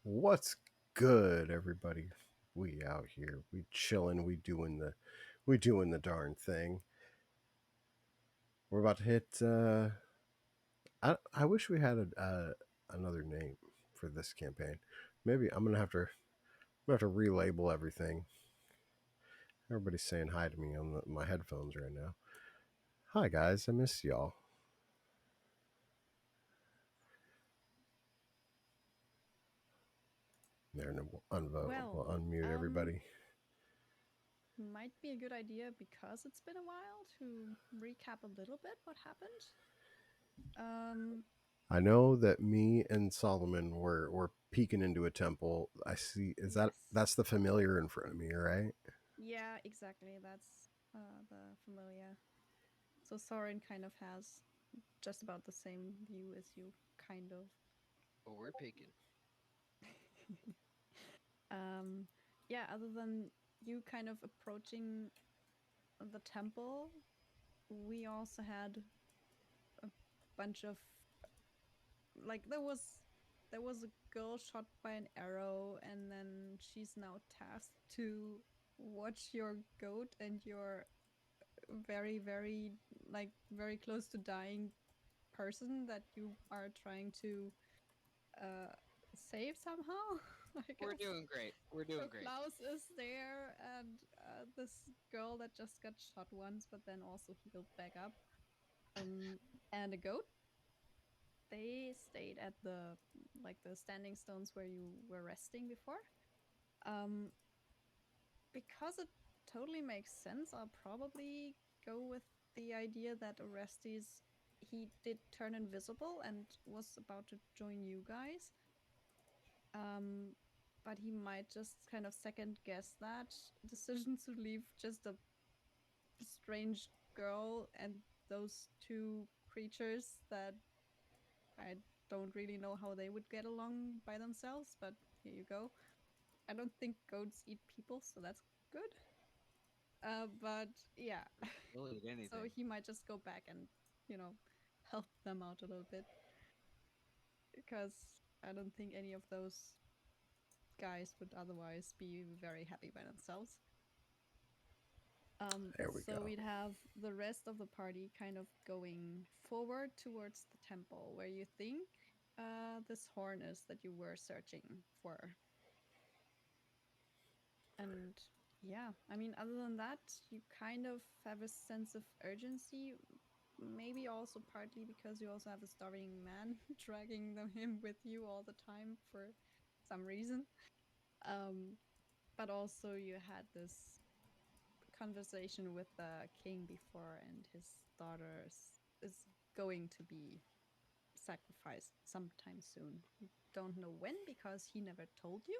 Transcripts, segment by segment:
What's good, everybody? We out here, we chilling, we doing the darn thing. We're about to hit. I wish we had another name for this campaign. Maybe I'm gonna have to relabel everything. Everybody's saying hi to me on my headphones right now. Hi guys, I miss y'all. There, and we'll unvote. Well, We'll unmute um, everybody. might be a good idea because it's been a while to recap a little bit what happened. Um, I know that me and Solomon were peeking into a temple. I see. Is yes. that's the familiar in front of me, right? Yeah, exactly. That's the familiar. So Soren kind of has just about the same view as you, kind of. Well, we're picking. um, yeah, other than you kind of approaching the temple, we also had a bunch of like there was a girl shot by an arrow, and then she's now tasked to watch your goat and your very very close to dying person that you are trying to uh save somehow. I We're guess. doing great. We're So doing great. Klaus is there, and this girl that just got shot once but then also healed back up, and a goat. They stayed at the standing stones where you were resting before. Um, because it totally makes sense, I'll probably go with the idea that Orestes, he did turn invisible and was about to join you guys. Um, but he might just kind of second guess that decision to leave just a strange girl and those two creatures that I don't really know how they would get along by themselves, but here you go. I don't think goats eat people, so that's good. But yeah, We'll eat so anything. he might just go back and, you know, help them out a little bit because I don't think any of those guys would otherwise be very happy by themselves. There we So go. we'd have the rest of the party kind of going forward towards the temple where you think this horn is that you were searching for. And yeah, I mean, other than that, you kind of have a sense of urgency. Maybe also partly because you also have a starving man dragging him with you all the time for some reason. Um, but also you had this conversation with the king before, and his daughter is going to be sacrificed sometime soon. You don't know when because he never told you,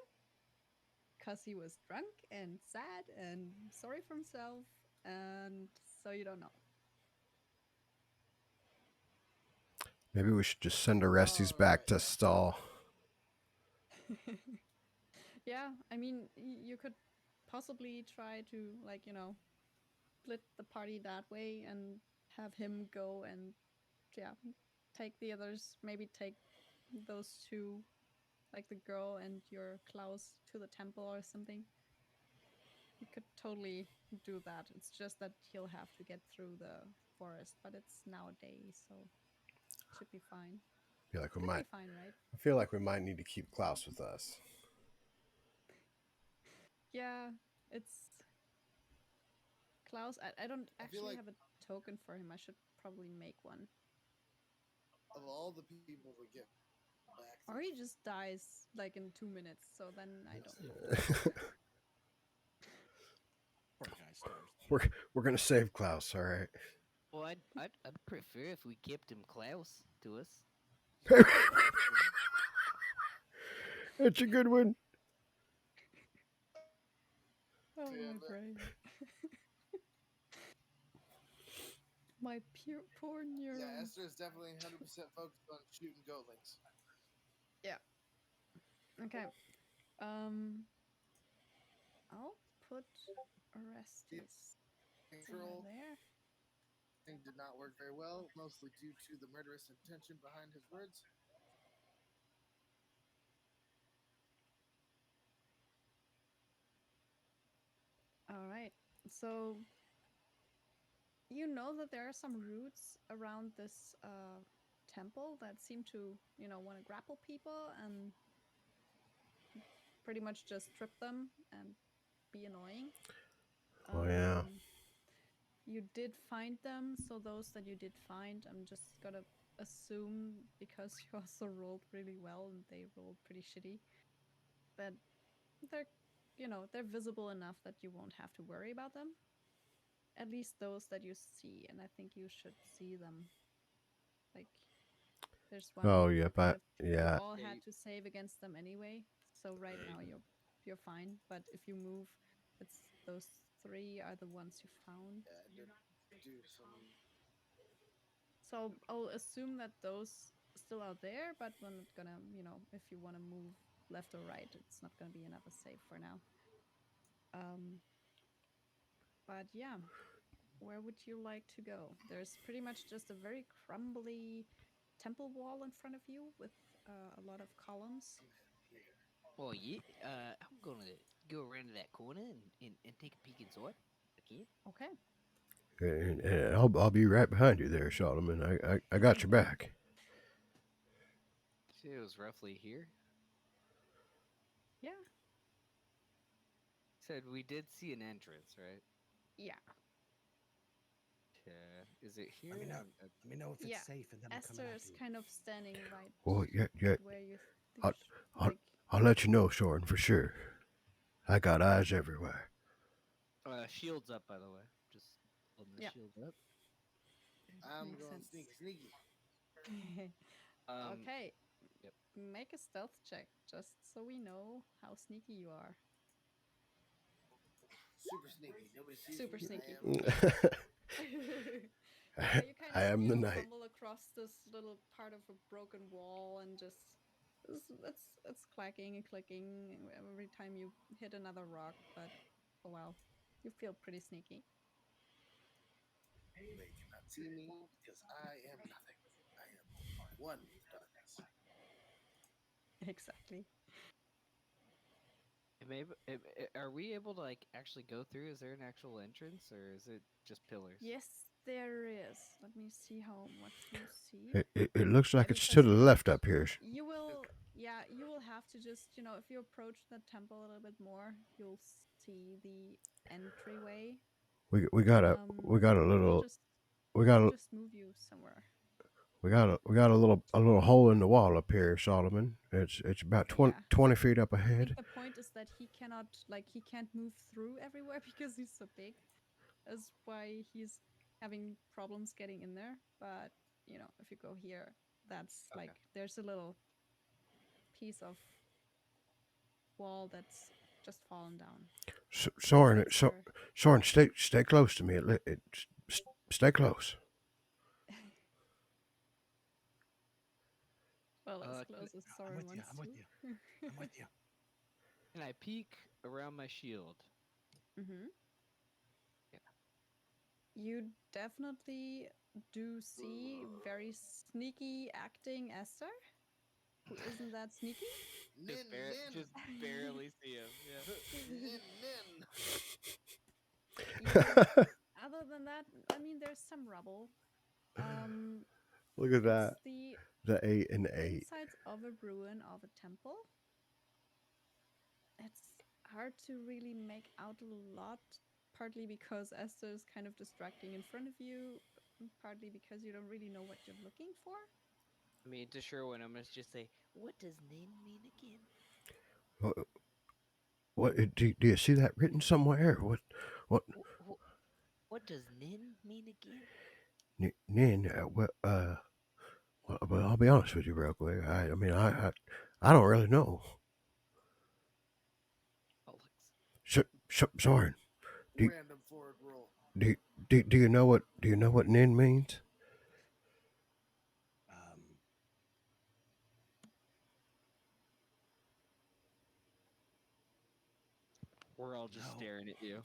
because he was drunk and sad and sorry for himself, and so you don't know. Maybe we should just send Orestes All back right. to stall. Yeah, I mean, you could possibly try to, like, split the party that way and have him go and, yeah, take the others, maybe take those two, like the girl and your Klaus, to the temple or something. You could totally do that. It's just that he'll have to get through the forest, but it's nowadays, so should be fine. Feel like we Should be might. fine, right? I feel like we might need to keep Klaus with us. Yeah, it's Klaus. I don't I feel actually like have a token for him. I should probably make one. of all the people to get back to, Or he just dies like in 2 minutes, so then I don't have to. Poor guy starves. we're gonna save Klaus. All right. Well, I'd prefer if we kept him Klaus to us, so we could rest him. That's a good one. Oh, yeah, my but brain. My poor yeah, neurons. Esther is definitely 100% focused on shooting goatlings. Yeah. Okay. Um, I'll put Orestes somewhere Control there. thing did not work very well, mostly due to the murderous intention behind his words. All right. So you know that there are some roots around this temple that seem to, want to grapple people and pretty much just trip them and be annoying. Oh yeah. Um, you did find them, so those that you did find, I'm just gonna assume because you also rolled really well and they rolled pretty shitty, that they're, they're visible enough that you won't have to worry about them. At least those that you see, and I think you should see them. Like, there's Oh one yep. that you Yeah. all Yeah, had to save against them anyway. So right now you're fine. But if you move, it's those three are the ones you found. Yeah, I did do some. So I'll assume that those still are there, but we're not gonna, if you want to move left or right, it's not gonna be another save for now. Um, but yeah, where would you like to go? There's pretty much just a very crumbly temple wall in front of you with a lot of columns. I'm heading here. well, yeah. I'm gonna go around to that corner and take a peek inside. Okay. Okay. And I'll be right behind you there, Solomon. I got your back. So it was roughly here. Yeah. Said we did see an entrance, right? Yeah. Is it here? Let me know. And, Let me know if Yeah. it's safe, and then I'm coming Esther after is you. kind of standing right Well, yeah. where you think, I'll, I'll, like, I'll let you know, Soren, for sure. I got eyes everywhere. shields up, by the way. Just holding the yeah, shield up. I'm makes going sense. sneaky, sneaky. Okay, Yep. make a stealth check just so we know how sneaky you are. Super sneaky. Nobody sees Super me. sneaky. I am the Yeah, you kind I of, am the knight. stumble across this little part of a broken wall and just it's clacking and clicking every time you hit another rock, but oh well, you feel pretty sneaky. They cannot see me because I am nothing. I am one with the darkness. Exactly. Maybe are we able to like actually go through? Is there an actual entrance, or is it just pillars? Yes, there is. Let me see how much you see. It looks Yeah, like it's to because the left up here. you will, yeah, you will have to just, if you approach the temple a little bit more, you'll see the entryway. We got a We'll little just we got we'll a just move you somewhere. we got a little hole in the wall up here, Solomon. It's about Yeah. 20 feet up I think ahead. the point is that he can't move through everywhere because he's so big. That's why he's having problems getting in there. But, if you go here, that's Okay. like there's a little piece of wall that's just fallen down. Soren, Esther. Soren, stay close to me. Stay close. Well, as Uh, can, close as I'm Soren with you. wants I'm with you. to. I'm with you. can I peek around my shield? Mm-hmm. Yeah. You definitely do see very sneaky acting Esther, who isn't that sneaky. Just Nin, just nin. barely see him. Yeah. Nin, nin. You, other than that, I mean, there's some rubble. Um, Look at it's that. the The 8 and 8. insides of a ruin of a temple. It's hard to really make out a lot, partly because Esther is kind of distracting in front of you, partly because you don't really know what you're looking for. I mean, to Sherwin, I'm gonna just say, "What does Nin mean again?" What? Do you see that written somewhere? What? What does Nin mean again? Nin? Well, I'll be honest with you real quick. I mean, I don't really know. Alex. Soren, do, Random forward roll. do, do you know what Nin means? Um, We're all just No. staring at you.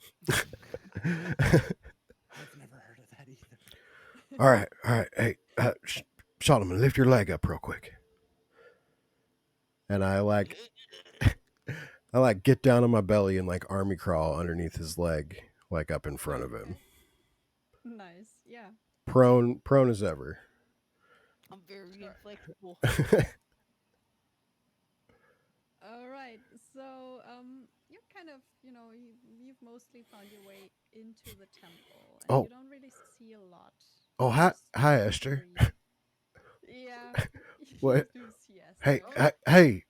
I've never heard of that either. All right. Hey, Solomon, lift your leg up real quick. And I I like get down on my belly and like army crawl underneath his leg, like up in front of him, Okay. Nice. Yeah. prone as ever. I'm very Sure. inflexible. All right. So, you're kind of, you've mostly found your way into the temple, and you Oh, don't really see a lot. oh, You just hi, see Esther. trees. Yeah, you What? do see Hey, Esther. Oh, hey,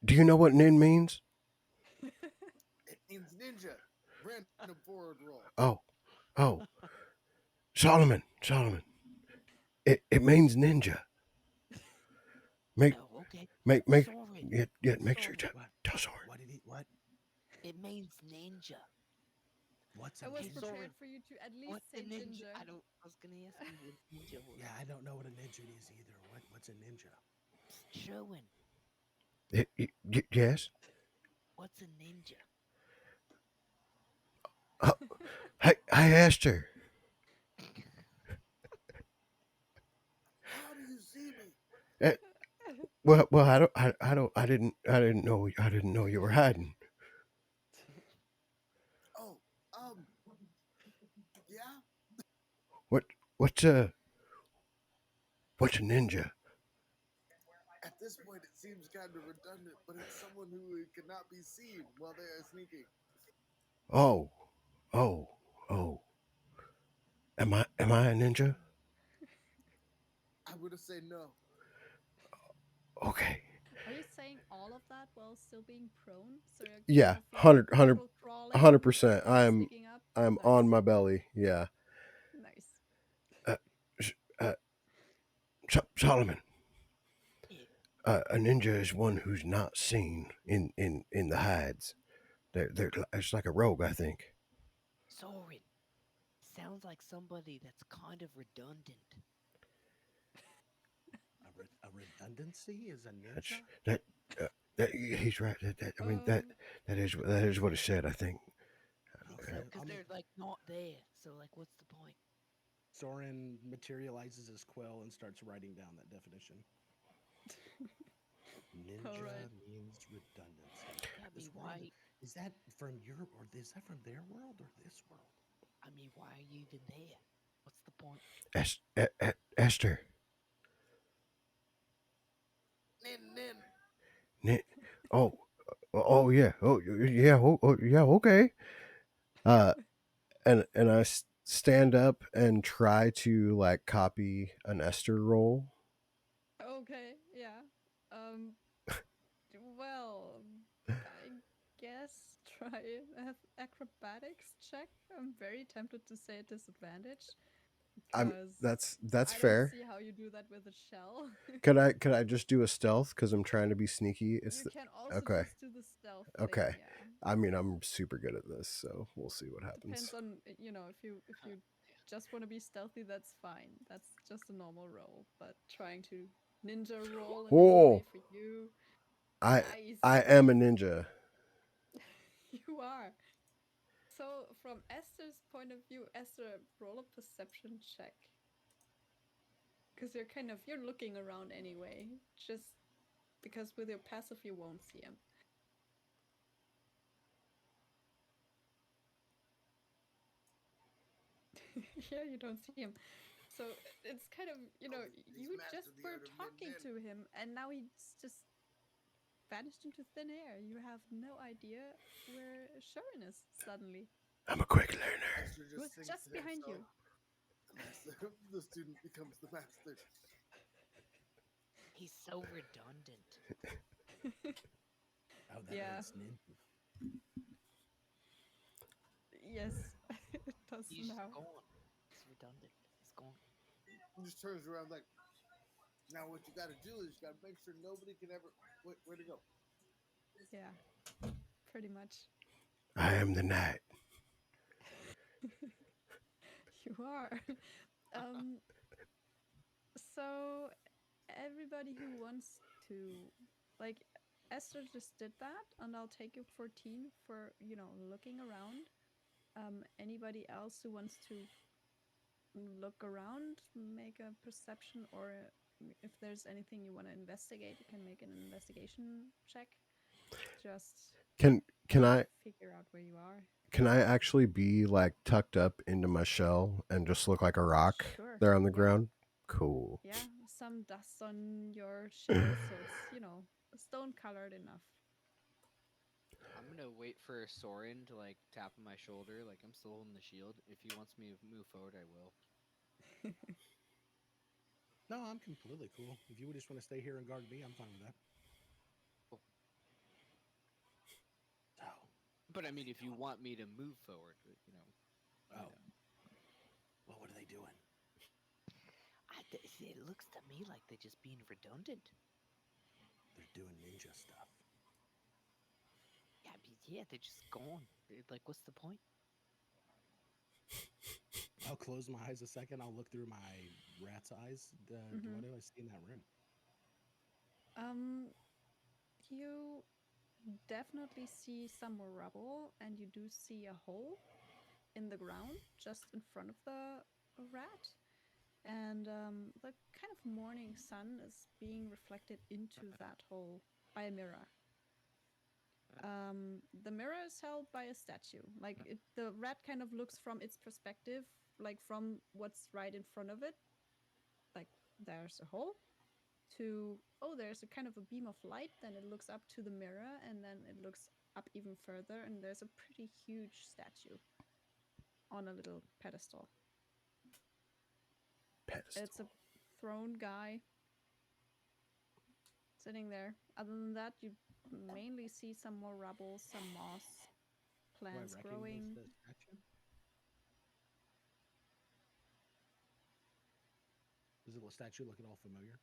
do you know what nin means? It means ninja. Random forward roll. Oh, oh, Solomon. It means ninja. Make, oh, okay. make. Soren, Yeah. Make sure Soren. to What? tell Soren. What did he? What? It means ninja. What's a I was Hey, ninja? prepared Soren, for you to at what's least a say ninja? ginger. I don't. I was gonna ask you what ninja was. Yeah, I don't know what a ninja is either. What's a ninja? Sherwin, Yes. what's a ninja? Oh, hey, I asked her. How do you see me? Eh, well, I didn't know you were hiding. Oh, yeah. What, what's what's a ninja? At this point, it seems kind of redundant, but it's someone who cannot be seen while they are sneaking. Oh, oh, oh. Am I a ninja? I would have said no. Okay. Are you saying all of that while still being prone? So you're kind Yeah, of like 100, double crawling 100%. while sticking up? I'm on Nice. my belly. Yeah. Nice. Uh, sh- uh, Solomon. Yeah, A ninja is one who's not seen in the hides. They're it's like a rogue, I think. Soren. Sounds like somebody that's kind of redundant. A redundancy is a That's ninja? that. He's right. I mean Um, that is what it said. I think. Yeah, Okay. because they're like not there. So like, what's the point? Soren materializes his quill and starts writing down that definition. all Ninja right. means redundancy. Yeah, I This mean, world why? is that from your or is that from their world or this world? I mean, why are you even there? What's the point? Esther. Nin. Ni- Oh, yeah. Yeah. Yeah. Okay. Uh, and I stand up and try to like copy an Esther roll. Okay, yeah. Um, well, I guess try an acrobatics check. I'm very tempted to say a disadvantage I'm because that's I don't fair. see how you do that with a shell. Could I just do a stealth because I'm trying to be sneaky? You can also Okay. just do the stealth thing, Okay. yeah. I mean, I'm super good at this, so we'll see what Depends happens. on, if you just want to be stealthy, that's fine. That's just a normal roll. But trying to ninja roll in any way Oh, for you, I nice. I am a ninja. You are. So, from Esther's point of view, Esther, roll a perception check. Because you're looking around anyway. Just because with your passive, you won't see him. Yeah, you don't see him. So, it's kind of, Oh, he's you just mastered the were art of talking nin. to him, and now he's just vanished into thin air. You have no idea where Sharon is suddenly. I'm a quick learner. Esther He was just thinks just to behind himself, you. the master, the student becomes the master. He's so redundant. Oh, that Yeah, makes ninja. yes, it does He's just now. gone. He's redundant. He's gone. He just turns around like, now what you got to do is you got to make sure nobody can ever. Wait, where to go? Yeah, pretty much. I am the knight. You are. um, so everybody who wants to, like, Esther just did that, and I'll take you 14 for, looking around. Anybody else who wants to look around, make a perception, or if there's anything you want to investigate, you can make an investigation check. just Can can I figure out where you are. can I actually be like tucked up into my shell and just look like a rock Sure. there on the Yeah. ground? Cool. Yeah. Some dust on your shell, so it's, stone colored enough. I'm gonna wait for Soren to like tap on my shoulder, like I'm still holding the shield. If he wants me to move forward, I will. No, I'm completely cool. If you would just want to stay here and guard me, I'm fine with that. Cool. So, But I what are mean, they if you doing? want me to move forward, let me Oh, know. well, what are they doing? See, it looks to me like they're just being redundant. They're doing ninja stuff. Yeah, yeah, they're just gone. Like, what's the point? I'll close my eyes a second. I'll look through my rat's eyes. Hmm. What do I see in that room? Um, you definitely see some more rubble, and you do see a hole in the ground just in front of the rat. And the kind of morning sun is being reflected into that hole by a mirror. The mirror is held by a statue. The rat kind of looks from its perspective, like from what's right in front of it. Like there's a hole to, oh, there's a kind of a beam of light. Then it looks up to the mirror, and then it looks up even further, and there's a pretty huge statue on a little pedestal. Pedestal. It's a throne guy sitting there. Other than that, you mainly see some more rubble, some moss, Do I plants recognize growing. the statue? Does the statue look at all familiar?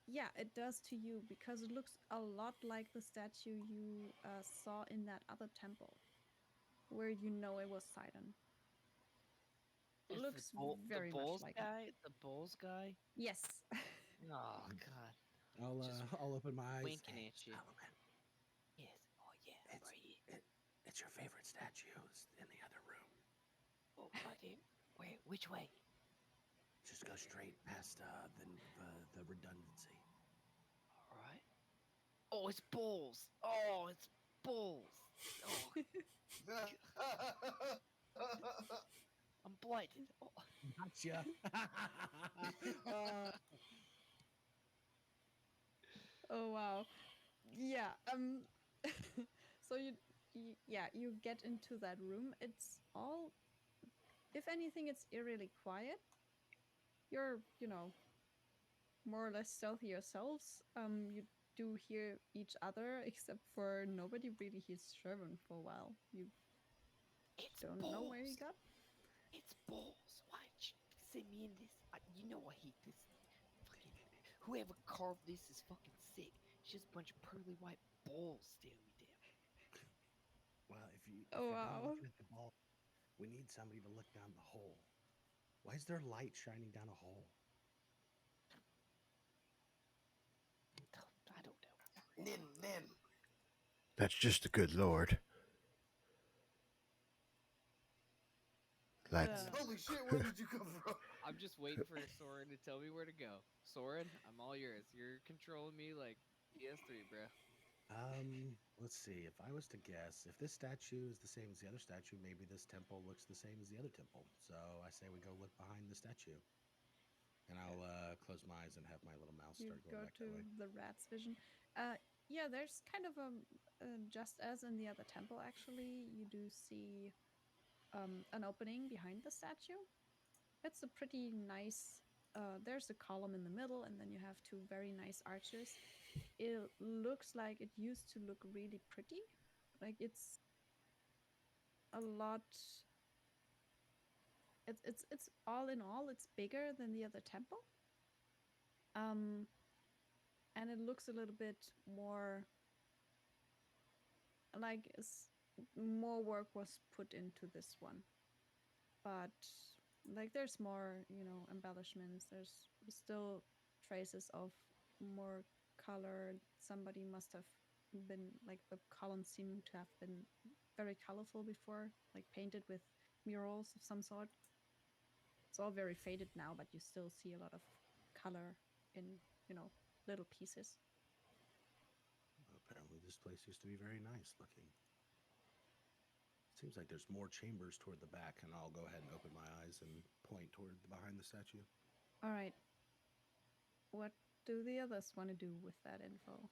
Yeah, it does to you because it looks a lot like the statue you saw in that other temple, where you know it was Sidon. Is Looks the very much bulls like it. guy? The bulls guy? Yes. Oh God, just I'll open my eyes. winking Hey, at you. Solomon, Yes. Oh yeah, I'm it's right here. it's your favorite statues in the other room. Oh, right here. Where? Which way? Just go straight past the redundancy. All right. Oh, it's bulls. Oh, it's bulls. Oh, I'm blighted. Oh, Gotcha. uh, Oh wow. Yeah. So you get into that room. It's all, if anything, it's eerily quiet. You're, more or less stealthy yourselves. You do hear each other, except for nobody really hears Sherman for a while. You it's don't know where he bulls. got. It's bulls. Why'd you send me in this? You know I hate this. Fucking whoever carved this is fucking sick. It's just a bunch of pearly white bulls staring me down. well, if Oh you're done wow. looking at the ball, we need somebody to look down the hole. Why is there light shining down a hole? I don't know. Nin. That's just the good Lord. Lights. The Holy shit, where did you come from? I'm just waiting for Soren to tell me where to go. Soren, I'm all yours. You're controlling me like PS3, bro. Let's see. If I was to guess, if this statue is the same as the other statue, maybe this temple looks the same as the other temple. So I say we go look behind the statue. And I'll close my eyes and have my little mouse You start going go back to that way. the rat's vision. Yeah, there's kind of just as in the other temple. Actually, you do see an opening behind the statue. It's a pretty nice. There's a column in the middle, and then you have two very nice arches. It looks like it used to look really pretty. Like it's a lot. It's all in all, it's bigger than the other temple. Um, and it looks a little bit more like more work was put into this one, but like there's more, embellishments. There's still traces of more color. Somebody must have been, like, the columns seem to have been very colorful before, like painted with murals of some sort. It's all very faded now, but you still see a lot of color in, little pieces. This place used to be very nice looking. Seems like there's more chambers toward the back, and I'll go ahead and open my eyes and point toward behind the statue. All right. What do the others want to do with that info?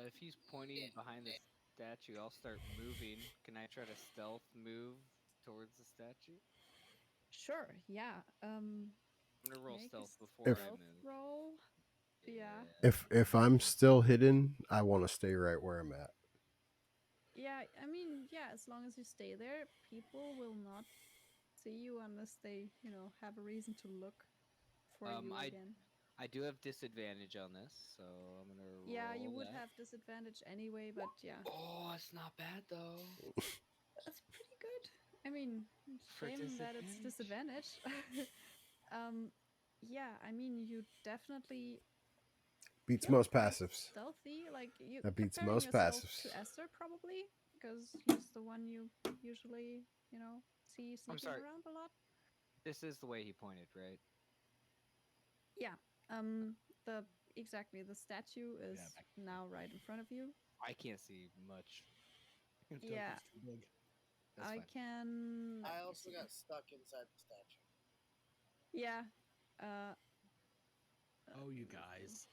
If he's pointing behind the statue, I'll start moving. Can I try to stealth move towards the statue? Sure. Yeah. I'm gonna roll Make a stealth before I stealth move. roll. Yeah. If I'm still hidden, I want to stay right where I'm at. Yeah. I mean, yeah. As long as you stay there, people will not see you unless they, have a reason to look for Um, you I again. I do have disadvantage on this, so I'm gonna Yeah, you roll would that. have disadvantage anyway, but yeah, Oh, it's not bad though. that's pretty good. I mean, For shame that it's disadvantage. disadvantage. um, yeah, I mean, you definitely Beats feel most quite passives. stealthy. Like you That beats comparing most yourself passives. to Esther probably because he's the one you usually, see I'm sneaking sorry. around a lot. This is the way he pointed, right? Yeah. The exactly the statue Yeah, is back. now right in front of you. I can't see much. Yeah, Token's too big. That's I fine. can. Let I me also see. got stuck inside the statue. Yeah. Uh. Oh, you Let me guys.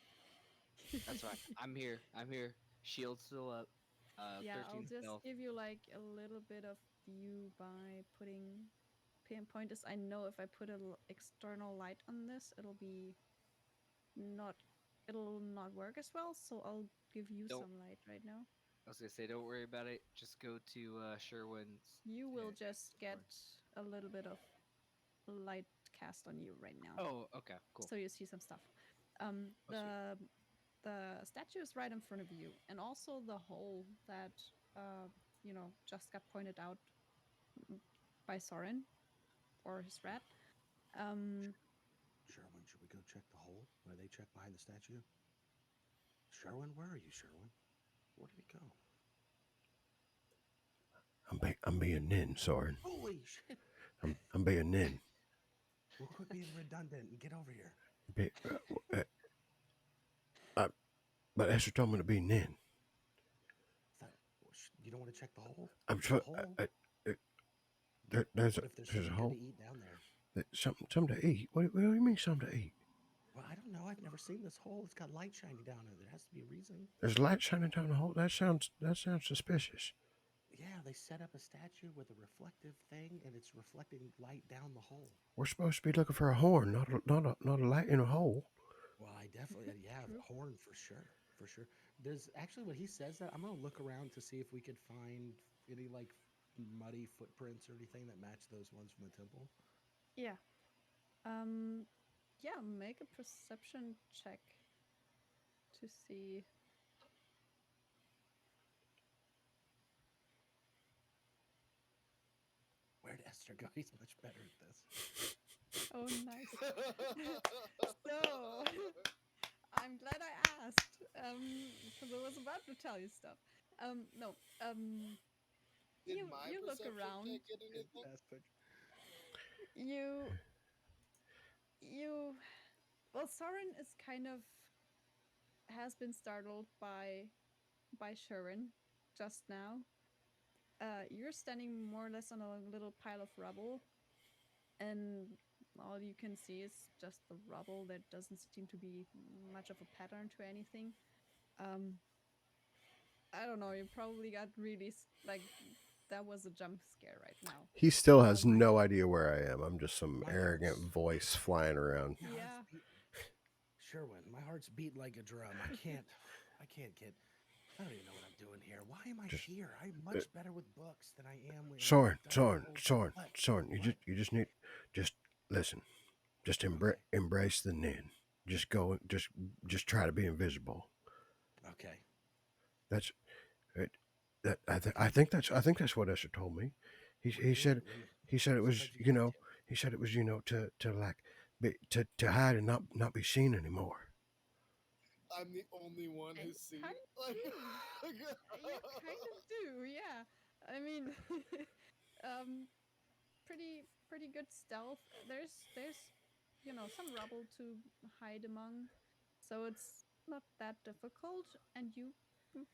That's fine. see. I'm here. I'm here. Shield still up. Yeah, I'll 13 just stealth. give you like a little bit of view by putting pinpointers. I know if I put an external light on this, not it'll not work as well. So I'll give you Don't. some light right now. I was gonna say, don't worry about it. Just go to Sherwin's. You will Yeah, just get sorry. a little bit of light cast on you right now, Oh, okay, cool. so you see some stuff. Oh, sweet. The statue is right in front of you, and also the hole that just got pointed out by Soren or his rat. Um, Sherwin, should we go check the hole where they check behind the statue? Sherwin, where are you, Sherwin? Where did he go? I'm being nin, Soren. Holy shit! I'm being nin. We'll quit being redundant and get over here. Be, uh, but Esther told me to be nin. Thought, you don't want to check the hole? I'm There's a sure. hole. There's What if there's a something good hole. to eat down there? Something to eat. What do you mean something to eat? Well, I don't know. I've never seen this hole. It's got light shining down in it. There has to be a reason. There's light shining down the hole. That sounds suspicious. Yeah, they set up a statue with a reflective thing, and it's reflecting light down the hole. We're supposed to be looking for a horn, not a light in a hole. Well, I definitely, yeah, True. horn for sure, for sure. There's actually when he says that, I'm gonna look around to see if we could find any like muddy footprints or anything that match those ones from the temple. Yeah. Um, yeah. Make a perception check to see. Where'd Esther go? He's much better at this. Oh, nice. So, I'm glad I asked. Because I was about to tell you stuff. No. Did You my you look perception around. check get anything? Fantastic. You you. Well, Soren is kind of has been startled by Sharon just now. You're standing more or less on a little pile of rubble, and all you can see is just the rubble. There doesn't seem to be much of a pattern to anything. Um, I don't know. You probably got really like that was a jump scare right now. He still has Um, no idea where I am. I'm just some My arrogant heart's voice flying around. my heart's yeah. beat. Sherwin, my heart's beat like a drum. I can't get. I don't even know what I'm doing here. Why am I Just here? I'm uh, much better with books than I am with Soren, Soren, dungeons. Soren, What? Soren. What? You just need just listen. Just Okay. embrace the nin. Just go. Just try to be invisible. Okay. That's it. I think that's what Esther told me. He What he did said it? When he said it was sometimes you got to. he said it was to like to hide and not be seen anymore. I'm the only one And who's you seen. kind of do. You kind of do, yeah. I mean, um, pretty good stealth. There's some rubble to hide among, so it's not that difficult. And you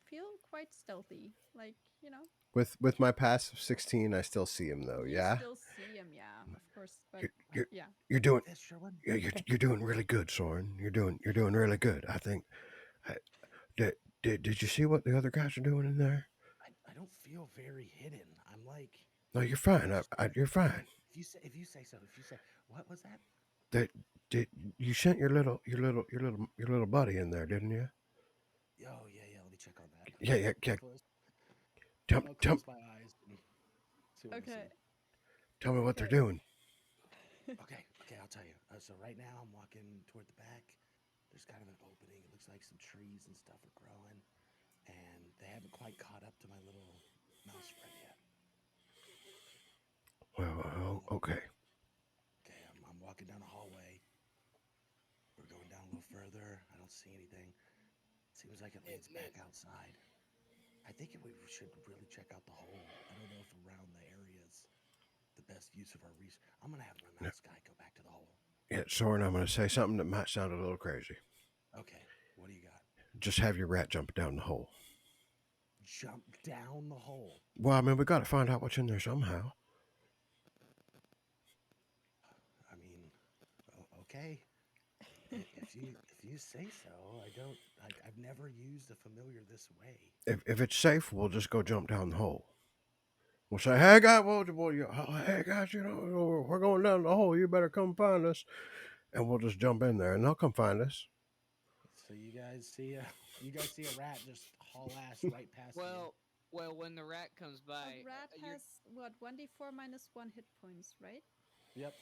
feel quite stealthy. Like, you know, With my pass of 16, I still see him though. you Yeah, still see him, yeah, of course. But you're you're, yeah. you're Like doing this, Sherwin. you're doing really good, Soren. You're doing really good. I think. I, did you see what the other guys are doing in there? I don't feel very hidden. I'm like, No, you're fine. just You're fine. if you say so. If you say what was that? That did you sent your little buddy in there, didn't you? Oh yeah. Let me check on that. Yeah, yeah, yeah. Close. Tell, I'll tell, close my eyes and see what I Okay. see. tell me what they're Okay. doing. Okay, I'll tell you. So right now I'm walking toward the back. There's kind of an opening. It looks like some trees and stuff are growing, and they haven't quite caught up to my little mouse friend yet. Well, I'm, okay. okay, I'm walking down a hallway. We're going down a little further. I don't see anything. Seems like it leads back outside. I think we should really check out the hole. I don't know if around the area is the best use of our resources. I'm gonna have my Yeah, mouse guy go back to the hole. yeah, Soren, I'm going to say something that might sound a little crazy. Okay, what do you got? Just have your rat jump down the hole. Jump down the hole. Well, I mean, we got to find out what's in there somehow. I mean, okay. If you say so, I don't. I've never used a familiar this way. If it's safe, we'll just go jump down the hole. We'll say, "Hey guys, hey guys, we're going down the hole. You better come find us." And we'll just jump in there, and they'll come find us. So you guys see a rat just haul ass right past you. Well, when the rat comes A by, rat has what, 1d4 minus 1 hit points, right? Yep.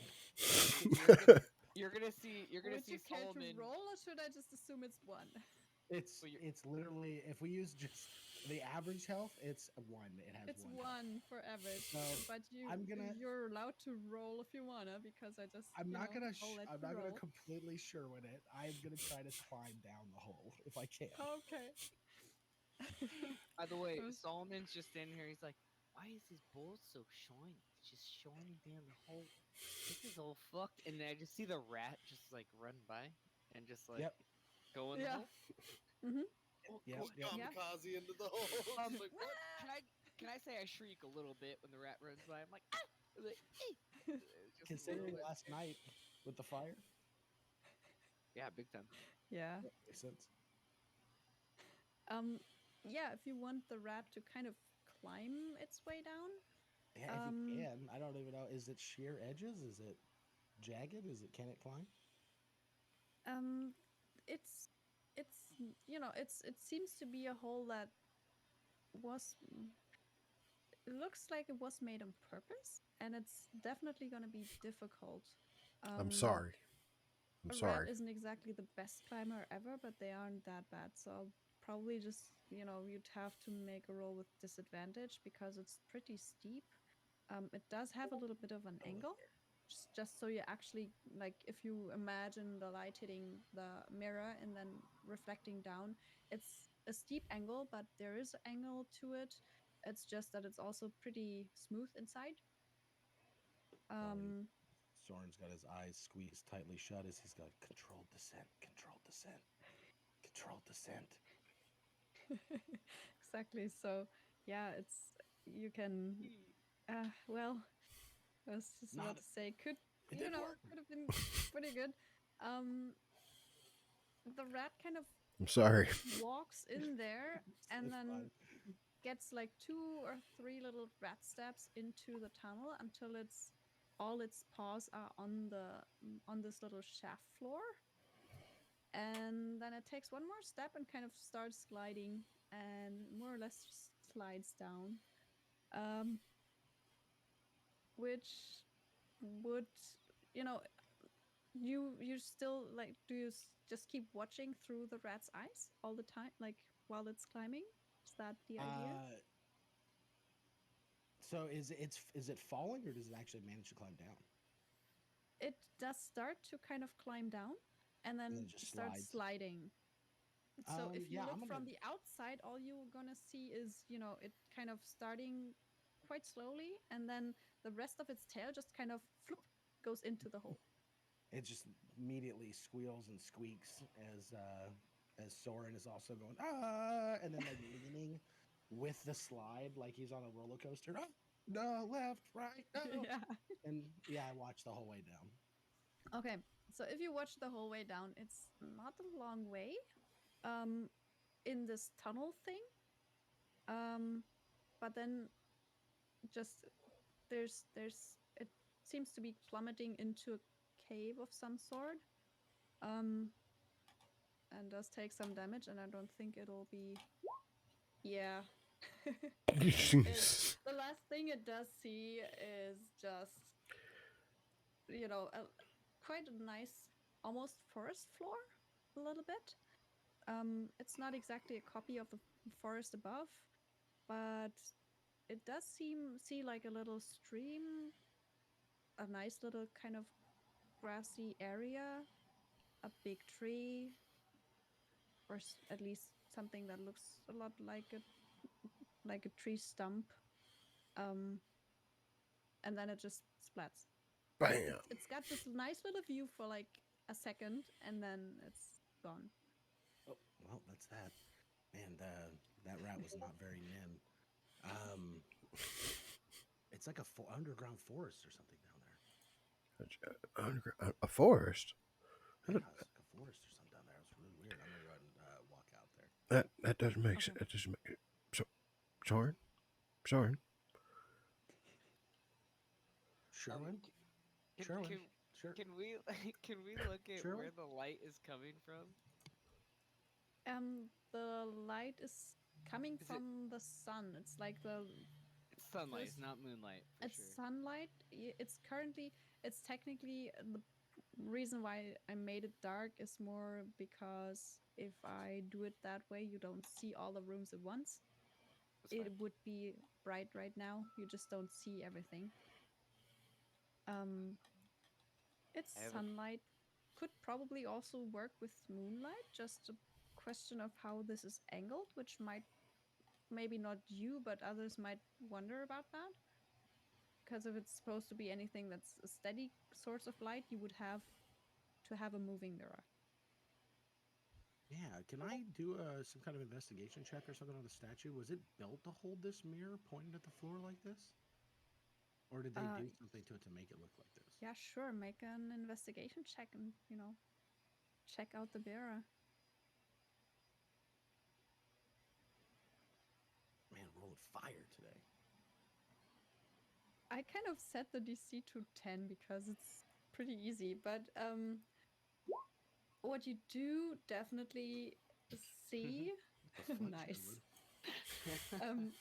you're gonna see Would you care to Solomon. roll, or should I just assume it's 1? It's literally if we use just the average health, it's a one. It has It's one. Health. 1 for average, So but I'm gonna. you're allowed to roll if you wanna, because I just I'm not gonna. I'll let I'm you not gonna roll. completely sure with it. I'm gonna try to climb down the hole if I can. Okay. By the way, Was- Solomon's just standing here. He's like, "Why is his bowl so shiny? It's just shining down the hole. This is all fucked." And then I just see the rat just like run by and just like Yep. go in the yeah. hole. Mm-hmm. Yep. Yep. Yeah. Kamikaze into the hole. It's like, what? Can I say I shriek a little bit when the rat runs by? I'm like, ah! I'm like, "Eh!" Just a little Considering bit. last night with the fire, Yeah, big time. Yeah. that makes sense. Um. Yeah. If you want the rat to kind of climb its way down, Yeah, if you can. I don't even know. Is it sheer edges? Is it jagged? Can it climb? um, it's it seems to be a hole that was it looks like it was made on purpose, and it's definitely going to be difficult. I'm Um, sorry. I'm a rat sorry. isn't exactly the best climber ever, but they aren't that bad. So I'll probably just, you'd have to make a roll with disadvantage because it's pretty steep. It does have a little bit of an angle, just so you actually, like, if you imagine the light hitting the mirror and then reflecting down, it's a steep angle, but there is an angle to it. It's just that it's also pretty smooth inside. Sorry. Um, Soren's got his eyes squeezed tightly shut as he's got controlled descent, controlled descent, controlled descent. exactly. So yeah, it's you can. Well, I was just about Not to say, it didn't work. could have been pretty good. Um, the rat kind of I'm sorry. walks in there and It's then fine. gets like 2 or 3 little rat steps into the tunnel until all its paws are on this little shaft floor, and then it takes one more step and kind of starts sliding and more or less just slides down, um, which would, you know you still, like, do you just keep watching through the rat's eyes all the time, like, while it's climbing? Is that the idea? Uh, so is it falling or does it actually manage to climb down It does start to kind of climb down and and then then just starts slides? sliding. So if you Yeah, look I'm gonna. from the outside, all you're gonna see is, it kind of starting quite slowly, and then the rest of its tail just kind of floop, goes into the hole. It just immediately squeals and squeaks as as Soren is also going ah, and then like leaning with the slide like he's on a roller coaster. Ah, no, left, right, no. Yeah. And yeah, I watched the whole way down. Okay, so if you watch the whole way down, it's not a long way. Um, in this tunnel thing. Um, but then just there's it seems to be plummeting into a cave of some sort. Um, and does take some damage, and I don't think it'll be. Yeah. The last thing it does see is just quite a nice, almost forest floor, a little bit. It's not exactly a copy of the forest above, but it does see like a little stream, a nice little kind of grassy area, a big tree, or at least something that looks a lot like a tree stump. Um, and then it just splats. Bam. It's got this nice little view for like a second, and then it's gone. Oh, well, that's that. Man, that rat was not very nim. Um, it's like a underground forest or something down there. A forest. Yeah, it's like a forest or something down there. It was really weird. I'm gonna go ahead and walk out there. That doesn't make Okay. sense. That doesn't make so. Soren, Soren. Sherwin, Can Sherwin, can sure, can we can we look at Sherwin. where the light is coming from? The light is coming Is it from the sun. It's like the it's sunlight, it's this. not moonlight for It's sure. sunlight. It's technically the reason why I made it dark is more because if I do it that way, you don't see all the rooms at once. That's fine. It would be bright right now. You just don't see everything. Um, it's I have a sunlight. Could probably also work with moonlight. Just a question of how this is angled, which might maybe not you, but others might wonder about that. Because if it's supposed to be anything that's a steady source of light, you would have to have a moving mirror. Yeah, can I do some kind of investigation check or something on the statue? Was it built to hold this mirror pointed at the floor like this, or did they Uh, do something to it to make it look like this? yeah, sure. Make an investigation check and check out the mirror. Man, rolling fire today. I kind of set the DC to 10 because it's pretty easy, but what you do definitely see The fuck, nice. Sherwood? Um,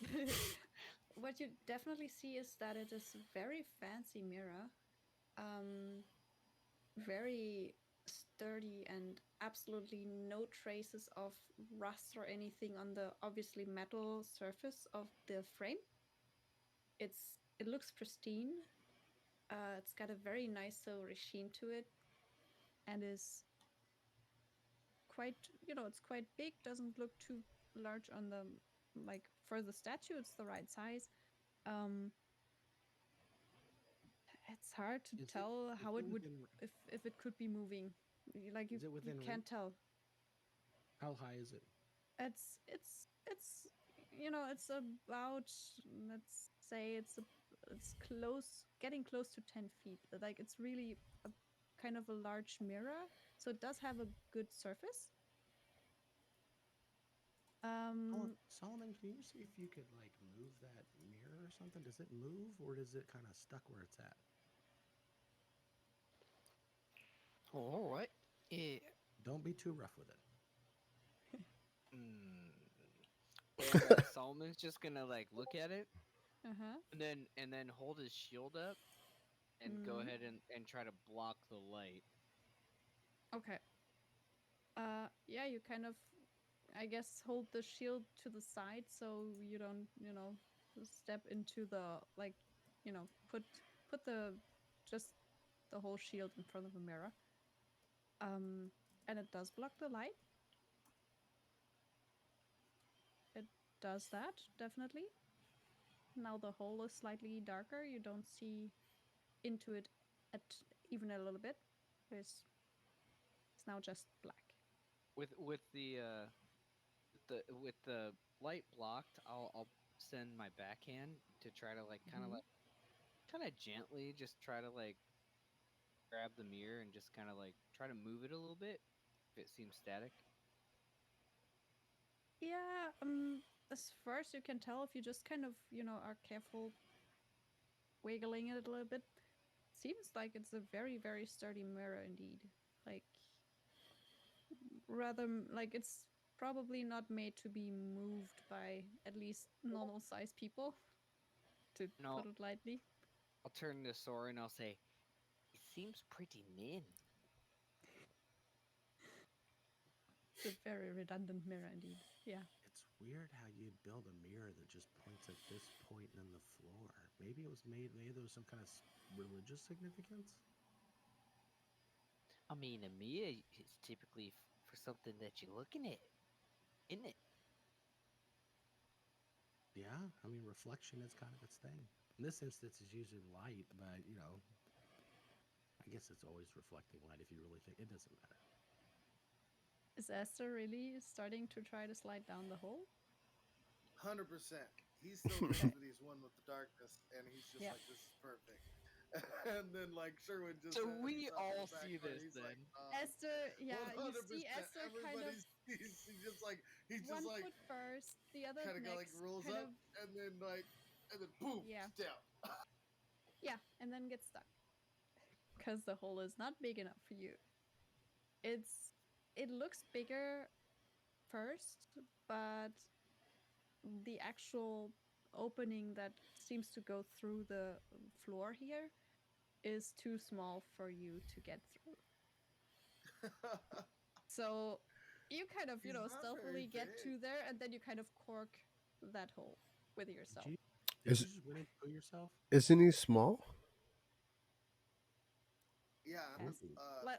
what you definitely see is that it is a very fancy mirror, um, very sturdy, and absolutely no traces of rust or anything on the obviously metal surface of the frame. It looks pristine. It's got a very nice silvery sheen to it, and is quite it's quite big. Doesn't look too large on the like for the statue. It's the right size. Um, it's hard to Is it tell is how it it would within if it could be moving. Like is it you within can't reach? tell. How high is it? It's it's about, let's say, it's close, getting close to 10 feet. Like it's really a kind of a large mirror, so it does have a good surface. Um, Solomon, can you see if you could like move that mirror or something? Does it move or is it kind of stuck where it's at? Oh, all right. Yeah. Don't be too rough with it. Mm. Solomon's just gonna like look at it uh-huh. and then hold his shield up and go Mm, ahead and try to block the light. okay. Yeah, you kind of, I guess, hold the shield to the side so you don't, step into the, like, put the just the whole shield in front of the mirror. And it does block the light. It does that, definitely. Now the hole is slightly darker. You don't see into it at even a little bit. It's now just black. with the light blocked, I'll send my backhand to try to like Hmm. kind of gently just try to like grab the mirror and just kind of like try to move it a little bit if it seems static. Yeah, as far as you can tell, if you just kind of, are careful wiggling it a little bit, seems like it's a very, very sturdy mirror indeed. Like, rather, like, it's probably not made to be moved by at least normal sized people, to And put I'll it lightly. I'll turn to Sora and I'll say, "It seems pretty nin." It's a very redundant mirror indeed. Yeah. It's weird how you'd build a mirror that just points at this point in the floor. Maybe it was made. Maybe there was some kind of religious significance. I mean, a mirror is typically for something that you're looking at, isn't it? Yeah, I mean, reflection is kind of its thing. In this instance, it's usually light, but I guess it's always reflecting light if you really think it doesn't matter. Is Esther really starting to try to slide down the hole? 100%. He still thinks Okay. that he's one with the darkness, and he's just Yeah. like, "This is perfect." And then like Sherwin just So says we himself in the all back see part, this he's like, then. Esther, one yeah, you hundred see percent. Esther kind Everybody of sees he just one like foot first, the other kind of go like next, rolls kind up, of, and then boom yeah, down. yeah, and then gets stuck because the hole is not big enough for you. It's it looks bigger first, but the actual opening that seems to go through the floor here is too small for you to get through. So you kind of, He's not very stealthily get big. to there and then you kind of cork that hole with Did yourself. you did you Is just win and poo yourself? isn't he small? Yeah, Ooh.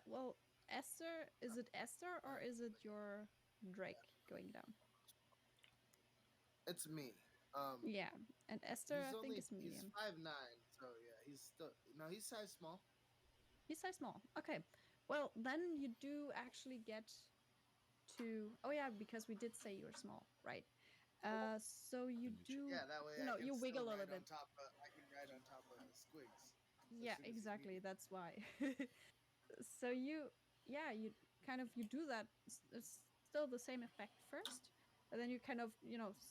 Well, Esther, is it Esther or I'm is it your Drake going down? it's me. Yeah, and Esther I think is He's medium. 5'9", so yeah, he's still no, he's size small. He's size small. Okay. Well, then you do actually get to. Oh yeah, because we did say you were small, right? So you Then you do. Yeah, that way You I know, can you still wiggle a little ride on bit. top of I can ride on top of Squigs as Yeah, soon as he exactly. needs. That's why. So you, yeah, you kind of you do that. It's still the same effect first, but then you kind of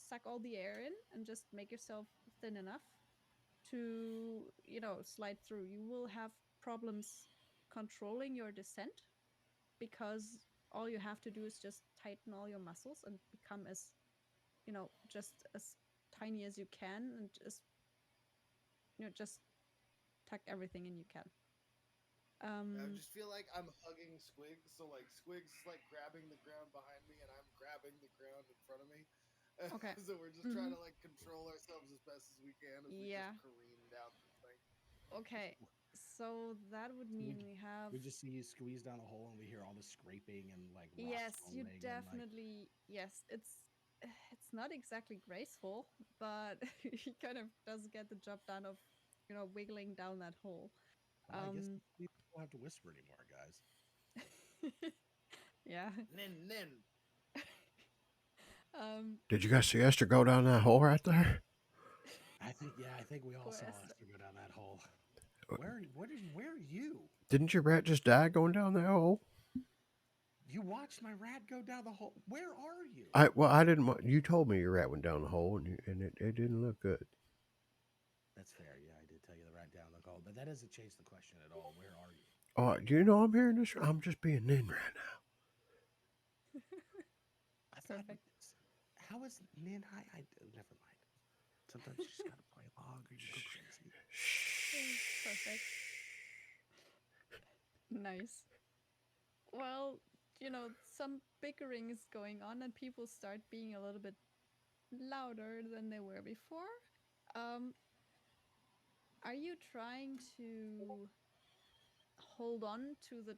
suck all the air in and just make yourself thin enough to slide through. You will have problems controlling your descent because all you have to do is just tighten all your muscles and become as just as tiny as you can, and just tuck everything in you can. I um just feel like I'm hugging Squigs, so like Squigs is like grabbing the ground behind me, and I'm grabbing the ground in front of me. okay. So we're just trying Hmm. to like control ourselves as best as we can as we just Yeah. careen down this thing. Okay, so that would we mean we have. we just see you squeeze down a hole and we hear all the scraping and like rocks Yes, you falling and like definitely. Yes, it's not exactly graceful, but he kind of does get the job done of wiggling down that hole. well, I guess um we don't have to whisper anymore, guys. yeah. Nin nin. Did you guys see Esther go down that hole right there? I think we all Poor saw Esther. Esther go down that hole. Where are you? Didn't your rat just die going down that hole? You watched my rat go down the hole. Where are you? I didn't. You told me your rat went down the hole, and it didn't look good. That's fair. Yeah, I did tell you the rat down the hole, but that doesn't change the question at all. Where are you? Oh, do you know I'm hearing this? I'm just being nin right now. I thought Perfect. how is Nin high? Never mind. Sometimes you just gotta play along or you go crazy. Perfect. Nice. Well, some bickering is going on and people start being a little bit louder than they were before. um are you trying to hold on to the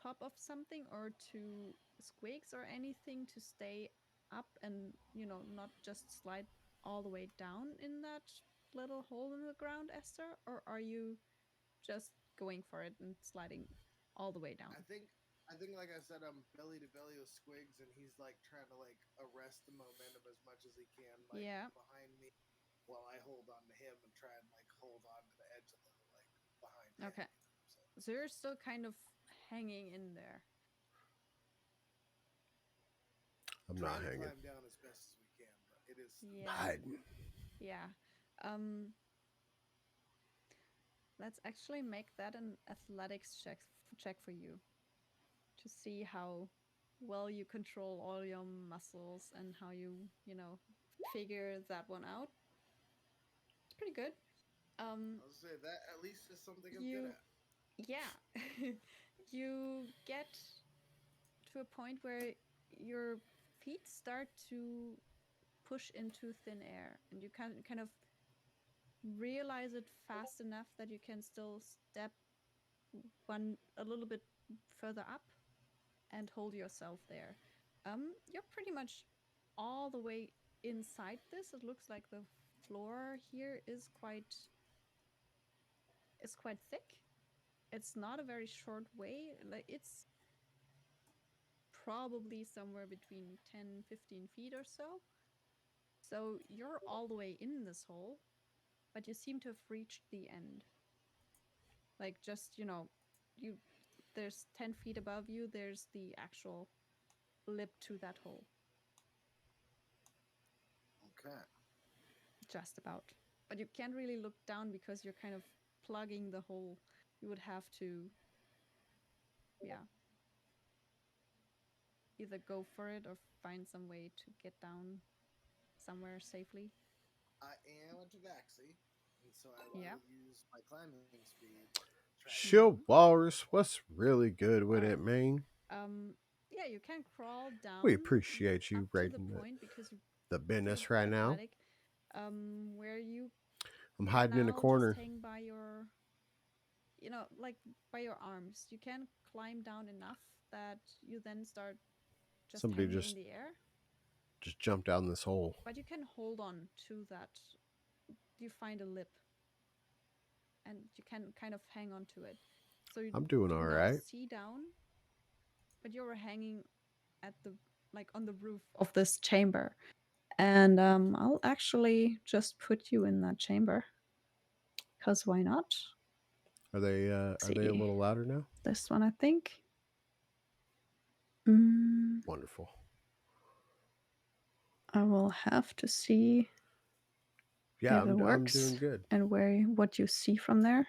top of something or to squigs or anything to stay up and not just slide all the way down in that little hole in the ground, Esther? Or are you just going for it and sliding all the way I down? think I think, like I said, I'm belly to belly with Squigs, and he's like trying to like arrest the momentum as much as he can, like Yeah. behind me, while I hold on to him and try and like hold on to the edge of the like behind him. Okay. You know what I'm saying? So you're still kind of hanging in there. I'm not Trying to hanging. climb down as best as we can, but it is still Yeah. Hiding. Yeah. Um let's actually make that an athletics check for you to see how well you control all your muscles and how you figure that one out. It's pretty good. Um I'll say that at least is something I'm good you at. yeah. You get to a point where your feet start to push into thin air and you can kind of realize it fast enough that you can still step one a little bit further up and hold yourself there. You're pretty much all the way inside this. It looks like the floor here is quite thick. It's not a very short way. Like it's probably somewhere between 10, 15 feet or so. So you're all the way in this hole, but you seem to have reached the end. Like just, you there's 10 feet above you, there's the actual lip to that hole. Okay. Just about. But you can't really look down because you're kind of plugging the hole. You would have to, yeah, either go for it or find some way to get down somewhere safely. I am a Tavaxi, and so I Yeah. will use my climbing speed to try and get Shield Mm-hmm. Walrus, what's really good All with it, right. man? Yeah, you can crawl We down appreciate up you to the rating point because you the did business right now. athletic, where you I'm can hiding in the now just corner. hang by like by your arms. You can climb down enough that you then start just Somebody hanging in just the air, just jumped down this hole. but you can hold on to that. You find a lip and you can kind of hang on to it. So you I'm doing do all not right. see down, but you're hanging at the like on the roof of this chamber. And I'll actually just put you in that chamber because why not? Are they Let's are they a see little louder now? this one, I think. Mm, Wonderful. I will have to see Yeah, if it I'm works doing good. and what you see from there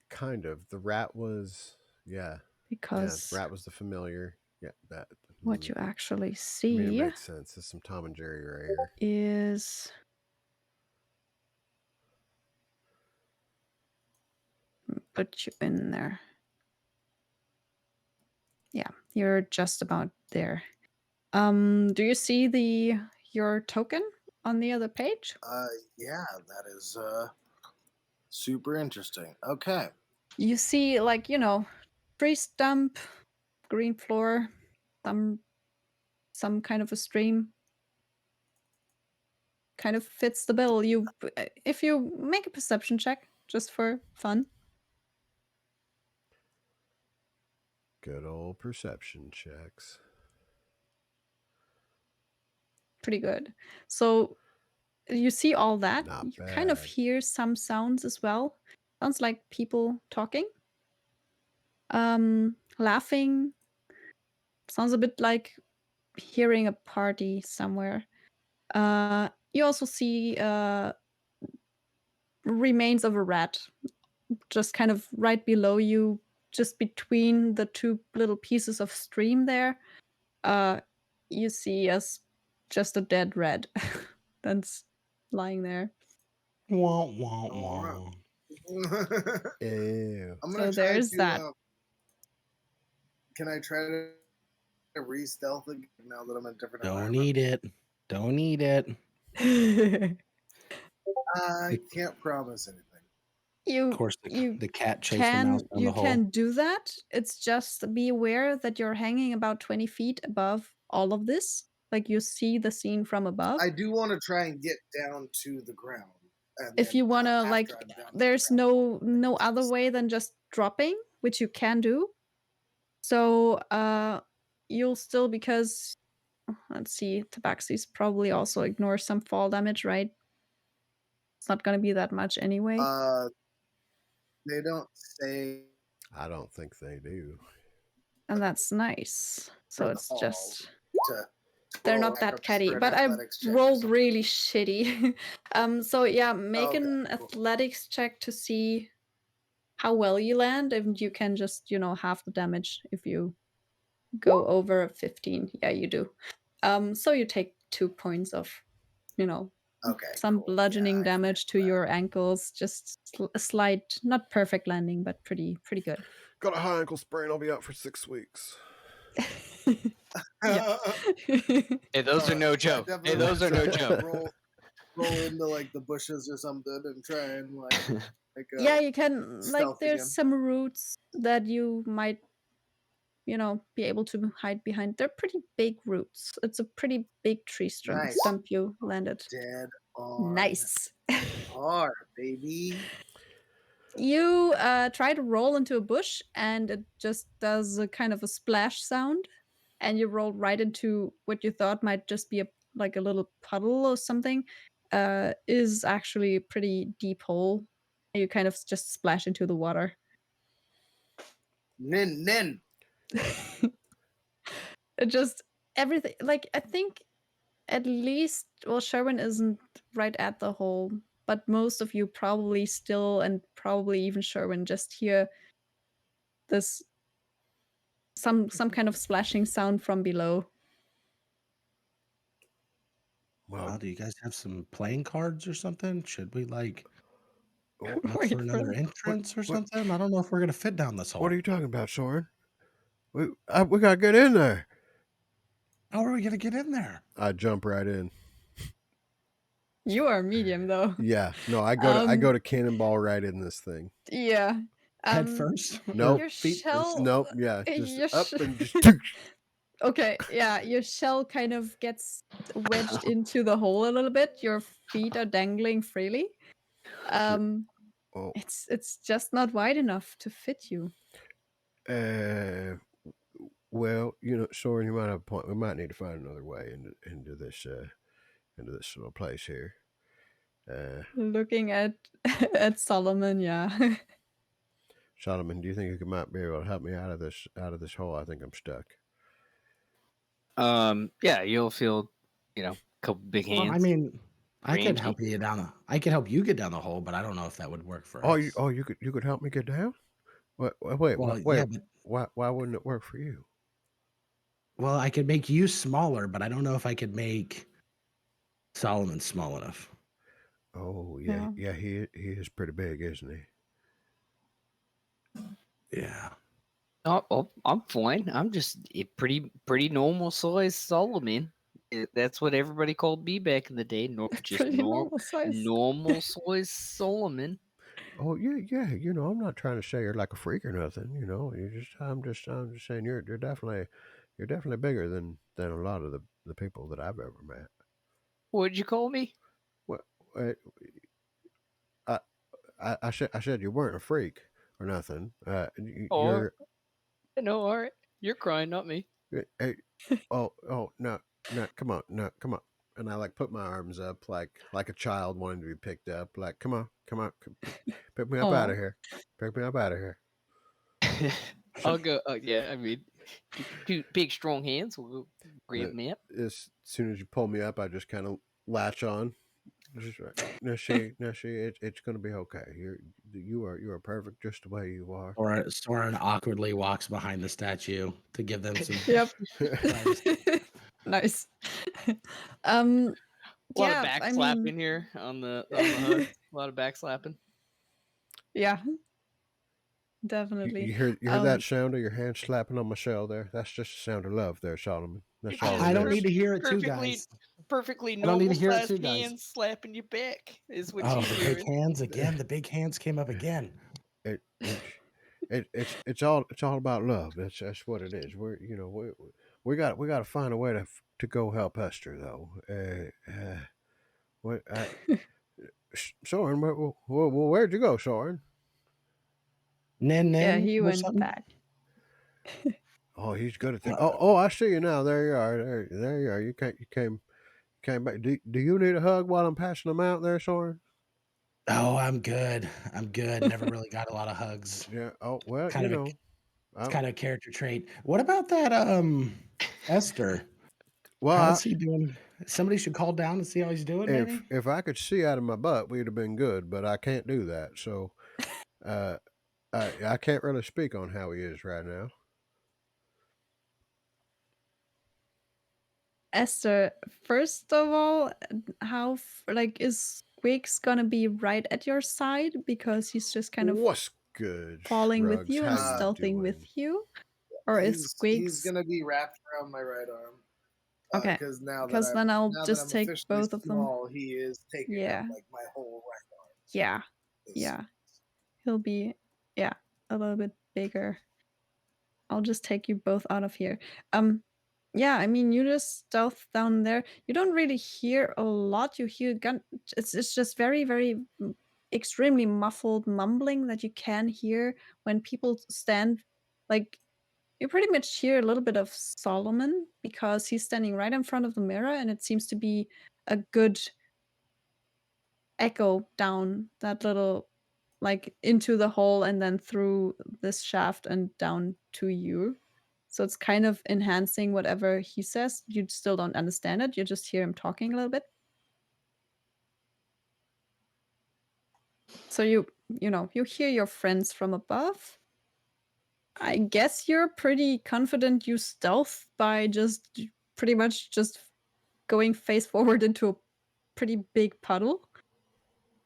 Kind of. The rat was yeah. Yeah, the because rat was the familiar. Yeah, that what you actually I mean it see made sense. There's some Tom and Jerry right here. is put you in there. Yeah, you're just about there. Do you see your token on the other page? Yeah, that is super interesting. Okay. You see, like, tree stump, green floor, some some kind of a stream. Kind of fits the bill. If you make a perception check just for fun, Good old perception checks. pretty good. So you see all that. Not You kind of bad. hear some sounds as well. Sounds like people talking, laughing. Sounds a bit like hearing a party somewhere. You also see remains of a rat just kind of right below you, just between the two little pieces of stream there. Uh, you see just a dead rat that's lying there. Wah, wah, All right. wah. Ew. I'm gonna So try there's to. that. Can I try to re-stealth again now that I'm in a different Don't environment? eat it. Don't eat it. I can't promise anything. Of you course, you the cat chased the mouse can down the you hole. can do that. It's just be aware that you're hanging about 20 feet above all of this. Like you see the scene from above. I do want to try and get down to the ground, and If then you wanna, like, after I'm down to the there's ground, no other way than just dropping, which you can do. So you'll still, because let's see, Tabaxi's probably also ignores some fall damage, right? It's not gonna be that much anyway. They don't say I don't think they do. And that's nice. So for the it's fall just to they're roll not like that a, catty. for an But I athletics check or rolled something. really shitty. So yeah, make Okay, an cool. athletics check to see how well you land, and you can just, half the damage if you go over 15. Yeah, you do. So you take 2 points of, you know, Okay, some cool. bludgeoning Yeah, I can damage to handle your ankles. Just a slight, not perfect landing, but pretty good. Got a high ankle sprain. I'll be out for 6 weeks. Yeah. that. Hey, those are no Yeah, joke. Hey, definitely those are try no to like joke. roll into like the bushes or something and try and like Yeah, you can, like, stealth there's again. some roots that you might, be able to hide behind. They're pretty big roots. It's a pretty big tree Nice. stump you landed. Dead on Nice. par, baby. You try to roll into a bush, and it just does a kind of a splash sound, and you roll right into what you thought might just be like a little puddle or something. Is actually a pretty deep hole. You kind of just splash into the water. Nin. It just everything, like, I think at least, well, Sherwin isn't right at the hole, but most of you probably still, and probably even Sherwin, just hear this some kind of splashing sound from below. Well, Do you guys have some playing cards or something? Should we like look for Wait for another them. entrance or what something? I don't know if we're gonna fit down this hole. what are you talking about, Soren? We gotta get in there. How are we gonna get in there? I jump right in. You are medium though. Yeah, no, I go Um, to cannonball right in this thing. yeah. Head Um, first or Nope, your feet first? shell. nope, yeah, just Your up sh- and just. Okay, yeah, your shell kind of gets wedged into the hole a little bit. Your feet are dangling freely. Um, Oh, it's just not wide enough to fit you. uh, well, Soren, you might have a point. We might need to find another way into this little place here. Uh, Looking at at Solomon, yeah. Solomon, do you think you might be able to help me out of this hole? I think I'm stuck. Yeah, you'll feel, a couple big Well, I hands. mean, I could Rangy. help you down the. I could help you get down the hole, but I don't know if that would work for Oh, us. you could help me get down. Wait, Well, wait. yeah, but Why wouldn't it work for you? well, I could make you smaller, but I don't know if I could make Solomon small enough. Oh yeah, Yeah. yeah. He is pretty big, isn't he? Yeah. Oh, I'm fine. I'm just a pretty normal size Solomon. That's what everybody called me back in the day. Just Pretty normal size. normal size Solomon. Oh yeah. I'm not trying to say you're like a freak or nothing. I'm just saying you're definitely bigger than a lot of the people that I've ever met. What'd you call me? What? Wait, I I said you weren't a freak or nothing. Oh, You're no, all right. You're crying, not me. hey. Oh no. Come on, no, come on. And I like put my arms up like a child wanting to be picked up. Like, come on, pick me up out Oh, of here. Pick me up out of here. I'll go. Yeah, I mean, two big strong hands. We'll go grab Uh, me up. as soon as you pull me up, I just kind of latch on. Just right. No, she, it's gonna be okay. You are perfect just the way you are. Or Soren awkwardly walks behind the statue to give them some yep. privacy. Nice. Um, A lot of yeah, back I mean, slapping here on the HUD. A lot of back slapping. yeah, you, definitely. you hear you hear that Um, sound of your hand slapping on my shell there? That's just the sound of love there, Solomon. That's all I it don't is. need to hear it too, Perfectly, guys. perfectly I don't need normal to hear it sized too, guys. hands slapping your back is what Oh, you're the big hearing. hands again. The big hands came up again. It, it, it's all about love. That's what it is. We got to find a way to go help Esther though. What Soren? Where'd you go, Soren? Nin yeah, nin he or went something. back. Oh, he's good at that. Uh, Oh, I see you now. There you are. There you are. You came back. Do you need a hug while I'm passing them out there, Soren? Oh, I'm good. I'm good. Never really got a lot of hugs. Yeah. Oh, well, Kind of a it's I'm, kind of a character trait. What about that Esther? well, How's he doing? Somebody should call down and see how he's doing, maybe? if I could see out of my butt, we'd have been good, but I can't do that. So, uh, I can't really speak on how he is right now. Esther, first of all, like is Squeaks gonna be right at your side because he's just kind of What's good, falling with Shrugs? you How and you stealthing doing? with you? Or is He's Squeaks gonna be wrapped around my right arm. okay? Because Because then I'll now that just I'm take officially both of them. small, he is taking up Yeah. like my whole right arm. Yeah. Basically. Yeah. He'll be yeah, a little bit bigger. I'll just take you both out of here. Yeah, I mean, you just stealth down there. You don't really hear a lot. You hear gun. It's just very very extremely muffled mumbling that you can hear when people stand. Like you pretty much hear a little bit of Solomon because he's standing right in front of the mirror, and it seems to be a good echo down that little like into the hole and then through this shaft and down to you. So it's kind of enhancing whatever he says. You still don't understand it. You just hear him talking a little bit. So you hear your friends from above. I guess you're pretty confident you stealth by just pretty much just going face forward into a pretty big puddle.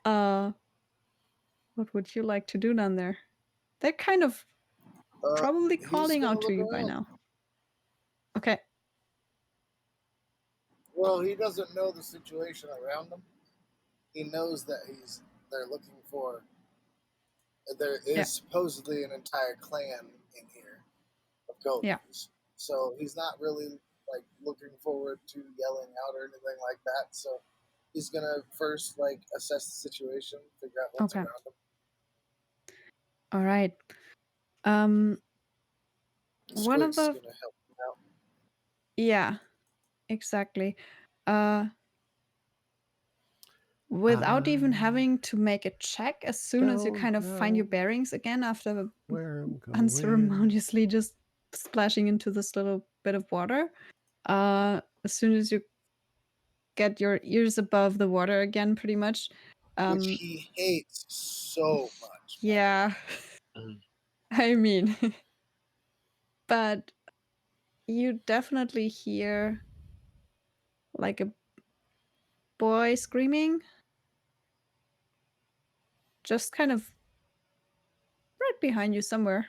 Uh what would you like to do down there? They're kind of probably He's calling gonna out to look you by around. now. Okay. Well, he doesn't know the situation around him. He knows that they're looking for. There Yeah. is supposedly an entire clan in here of Yeah. gophers, so he's not really like looking forward to yelling out or anything like that. So he's gonna first like assess the situation, figure out what's Okay. around him. All right. Um one of Squig's the gonna help him out. yeah, exactly. Uh without even I having to make a check as soon as you don't kind of find your know bearings again after where I'm going. unceremoniously just splashing into this little bit of water. As soon as you get your ears above the water again pretty much. Which Um he hates so much, by the way. yeah. I mean, but you definitely hear like a boy screaming just kind of right behind you somewhere.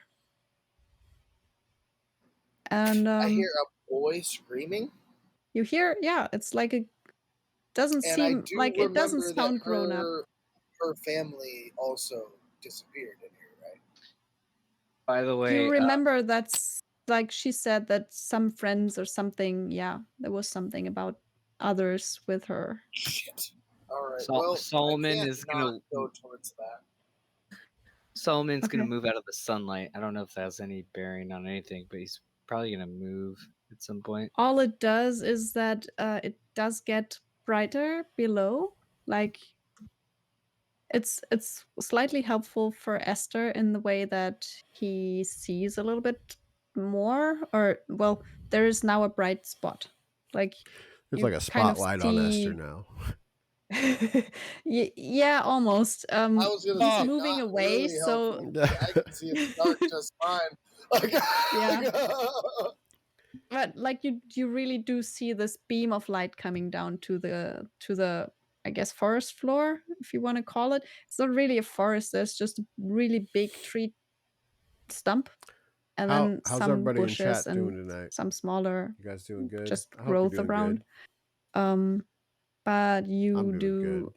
And I hear a boy screaming, you hear, yeah, it's like it doesn't and I seem do like it doesn't remember that sound grown up. her family also disappeared in here, right? By the You way, remember that's like she said that some friends or something, yeah, there was something about others with her. Shit. All right. Well, I Solomon can't is not gonna go towards that. Okay. move out of the sunlight. I don't know if that has any bearing on anything, but he's probably gonna move at some point. All it does is that it does get brighter below. Like it's slightly helpful for Esther in the way that he sees a little bit more, or well, there is now a bright spot. Like It's you like a kind of spotlight on Esther see now. yeah, almost. I was gonna He's say moving not away, really so helpful because I can see in the dark just fine. Like, yeah. But like you really do see this beam of light coming down to the I guess forest floor, if you want to call it. It's not really a forest, there's just a really big tree stump and then How's some everybody in bushes chat and doing tonight? some smaller You guys doing good? just I hope you're growth doing around. good. Um but I'm you doing do good.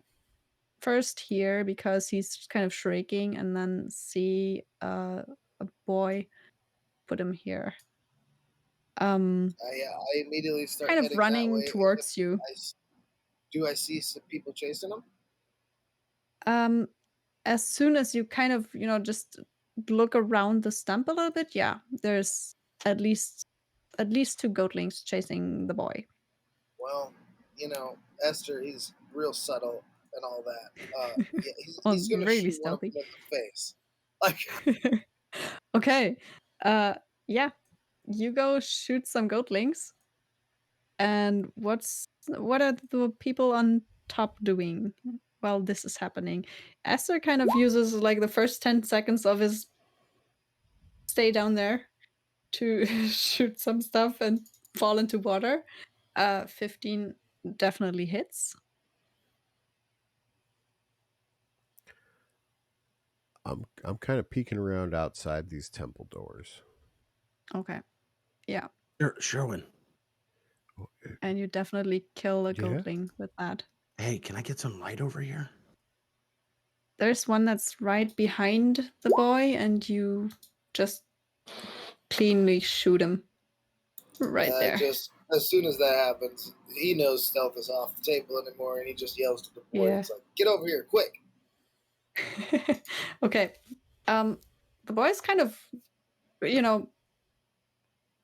first hear because he's kind of shrieking and then see a boy put him here. I immediately start Kind of heading that running way, and then towards you. do I see some people chasing him? Um as soon as you kind of, just look around the stump a little bit, yeah, there's at least 2 goatlings chasing the boy. Well, Esther, he's real subtle and all that. Yeah, he's gonna Really shoot one of stealthy. them in the face. Like, Okay. Yeah. You go shoot some goatlings. And what are the people on top doing while this is happening? Esther kind of uses like the first 10 seconds of his stay down there to shoot some stuff and fall into water. 15 definitely hits. I'm kind of peeking around outside these temple doors. Okay. Yeah. Sherwin. And you definitely kill a Yeah? goatling with that. Hey, can I get some light over here? There's one that's right behind the boy, and you just cleanly shoot him right there. just as soon as that happens, he knows stealth is off the table anymore, and he just yells to the boy. Yeah. It's like, "Get over here, quick!" Okay. The boy's kind of,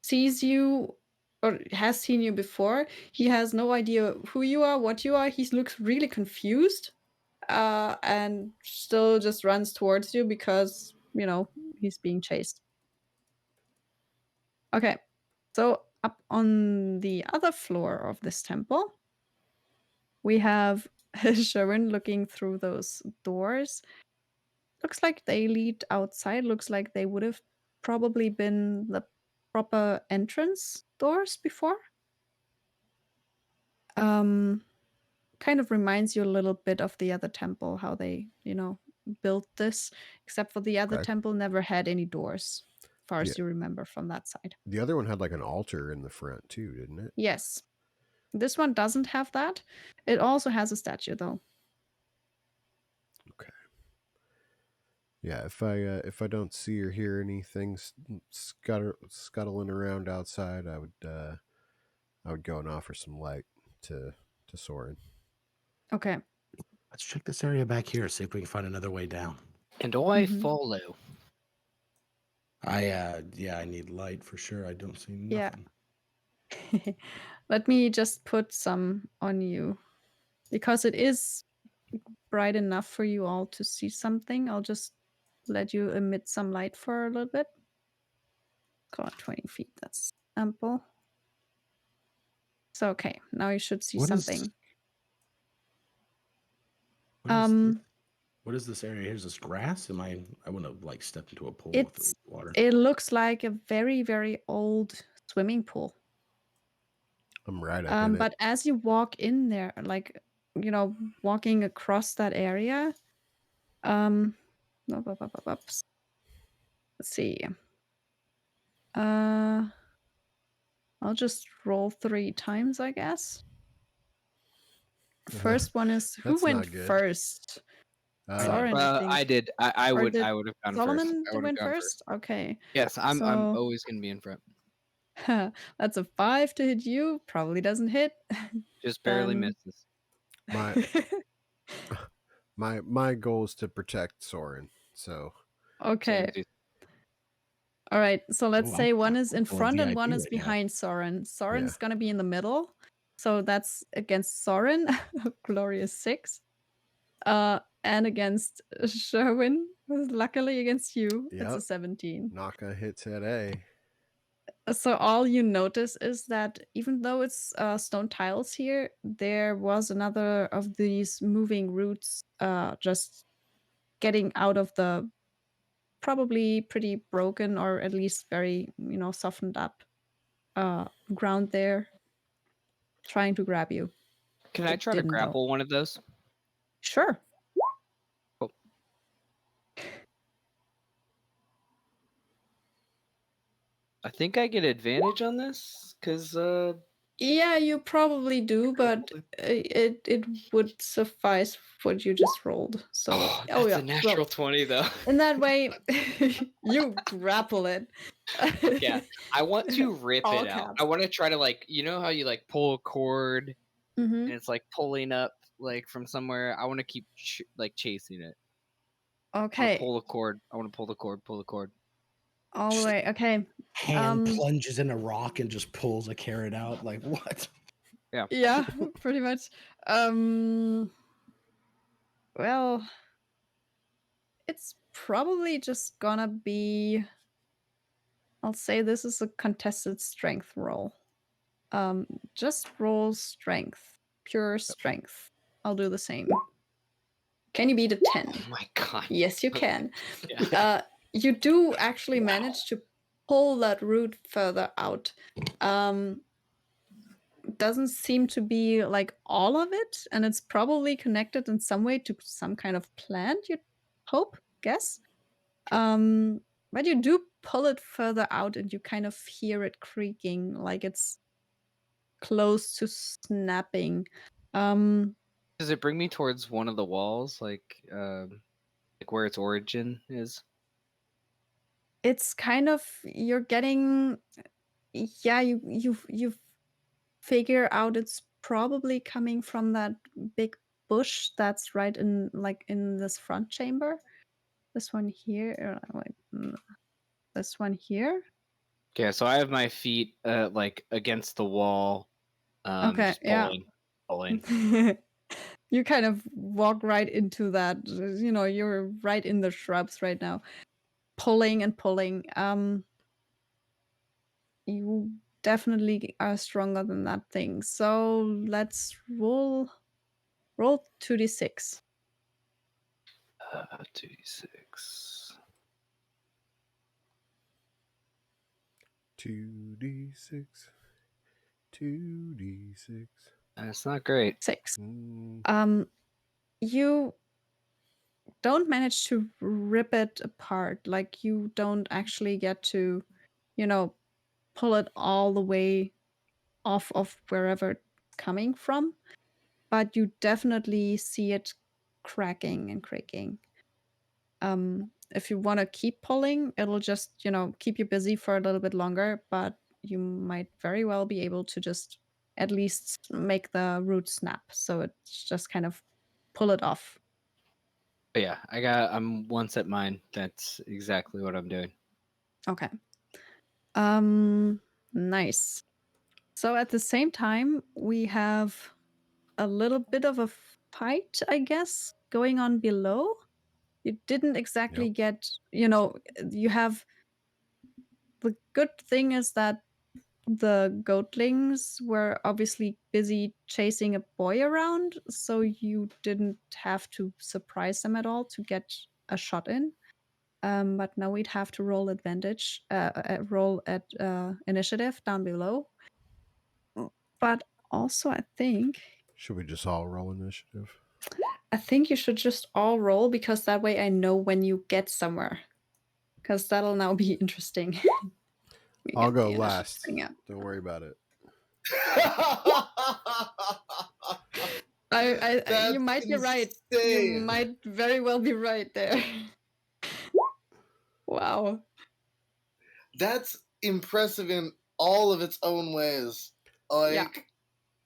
sees you or has seen you before. He has no idea who you are, what you are. He looks really confused, and still just runs towards you because, he's being chased. Okay. So up on the other floor of this temple, we have Sherwin looking through those doors. Looks like they lead outside. Looks like they would have probably been the proper entrance doors before. Kind of reminds you a little bit of the other temple, how they, built this, except for the other Okay. temple never had any doors, as far Yeah. as you remember from that side. The other one had like an altar in the front too, didn't it? Yes. This one doesn't have that. It also has a statue, though. Okay. Yeah, if I don't see or hear anything scuttling around outside, I would go and offer some light to Soren. Okay. Let's check this area back here, see if we can find another way down. And I Mhm. follow. I need light for sure. I don't see nothing. Yeah. Let me just put some on you, because it is bright enough for you all to see something. I'll just let you emit some light for a little bit. Call it 20 feet. That's ample. So, okay, now you should see What is- something. What is this area? Here's this grass. I want to like step into a pool It's with water. it looks like a very, very old swimming pool. I'm right up in it. But as you walk in there, like, walking across that area, let's see. I'll just roll 3 times, I guess. First one is who That's went not good. first? Soren, I think. I did. I Or would. did I would have gone Solomon first. I would have went gone first? Okay. Yes, I'm So- always gonna be in front. That's a 5 to hit you. Probably doesn't hit. Just barely Then- misses. My goal is to protect Soren. So Okay. Samesies. All right. So let's Oh, say one I'm is in full front and VIP one is right now. behind Soren. Soren's Yeah. gonna be in the middle. So that's against Soren, glorious 6. And against Sherwin, luckily against you, it's a Yep. 17. Not gonna hit today. So all you notice is that even though it's stone tiles here, there was another of these moving roots just getting out of the probably pretty broken or at least very, softened up ground there, trying to grab you. Can I It try to didn't, though. grapple one of those? Sure. Cool. I think I get advantage on this because Yeah, you probably do, but it would suffice what you just rolled. So, that's yeah, a natural 20 though. in that way, you grapple it. Yeah, I want to rip All it out. caps. I want to try to how you like pull a cord Mhm. and it's like pulling up like from somewhere. I want to keep chasing it. I want to Okay. pull the cord. I want to pull the cord. Pull the cord. all the way. Okay. Hand plunges in a rock and just pulls a carrot out. Like what? Yeah, pretty much. Well, it's probably just gonna be. I'll say this is a contested strength roll. Just roll strength, pure strength. I'll do the same. Can you beat a 10? Oh my god. Yes, you can. Yeah. You do actually manage to pull that root further out. Doesn't seem to be like all of it, and it's probably connected in some way to some kind of plant, you'd hope, guess. But you do pull it further out and you kind of hear it creaking like it's close to snapping. Does it bring me towards one of the walls, like where its origin is? It's kind of you're getting yeah, you figure out it's probably coming from that big bush that's right in in this front chamber. This one here, this one here. Okay, so I have my feet like against the wall, Okay, just yeah. pulling. You kind of walk right into that. You know, you're right in the shrubs right now, pulling and pulling. You definitely are stronger than that thing. So let's roll 2d6. 2d6. 2d6. 2d6. That's not great. 6. Mm, You don't manage to rip it apart. Like you don't actually get to, you know, pull it all the way off of wherever it's coming from, but you definitely see it cracking and creaking. If you want to keep pulling, it'll just, you know, keep you busy for a little bit longer, but you might very well be able to just at least make the root snap. So it's just kind of pull it off. But yeah, I'm once at mine. That's exactly what I'm doing. Okay. Nice. So at the same time, we have a little bit of a fight, I guess, going on below. You didn't exactly get, you know, you have the good thing is that the goatlings were obviously busy chasing a boy around, so you didn't have to surprise them at all to get a shot in. But now we'd have to roll advantage, roll at initiative down below. But also, should we just all roll initiative? I think you should just all roll because that way I know when you get somewhere. Because that'll now be interesting. I'll go last. Don't worry about it. You might be right. You might very well be right there. Wow. That's impressive in all of its own ways. Like, Yeah.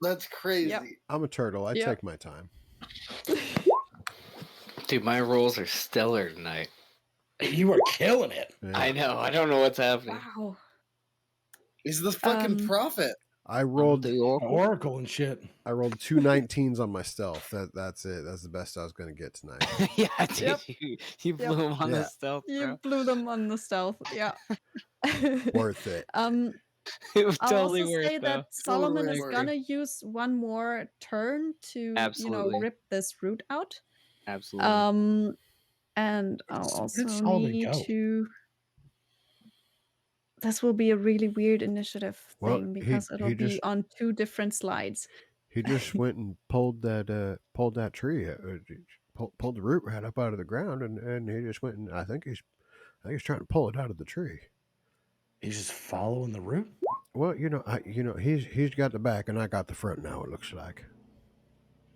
that's crazy. Yep. I'm a turtle. I Yep. take my time. Dude, my rolls are stellar tonight. You are killing it. Yeah. I know. I don't know what's happening. Wow. He's the fucking prophet. I rolled The Oracle. Oracle and shit. I rolled 2 19s on my stealth. That's it. That's the best I was going to get tonight. Yeah, dude, Yep. you blew him on Yeah. the stealth, You bro. blew them on the stealth. Yeah. Worth it. It was I'll totally also worth say it, that Solomon Totally is worth it. gonna use one more turn to, you know, Absolutely. rip this root out. Absolutely. And I'll Where also did Solomon need go? to. This will be a really weird initiative Well, thing because it'll be just on 2 different slides. he just went and pulled that tree, pulled the root right up out of the ground, and he just went and I think he's trying to pull it out of the tree. He's just following the route. Well, he's got the back and I got the front now. It looks like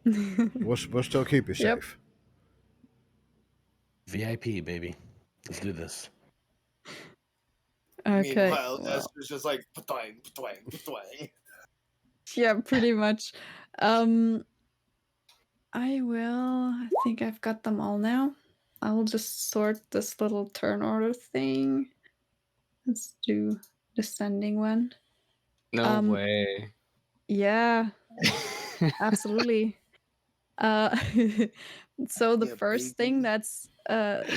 we'll still keep you Yep. safe. VIP, baby. Let's do this. Okay. Meanwhile, Well, Esther's just like, "Patwang, patwang, patwang." yeah, pretty much. I think I've got them all now. I'll just sort this little turn order thing. Let's do descending one. No way. Yeah, absolutely. So the Yeah, first thing baby. that's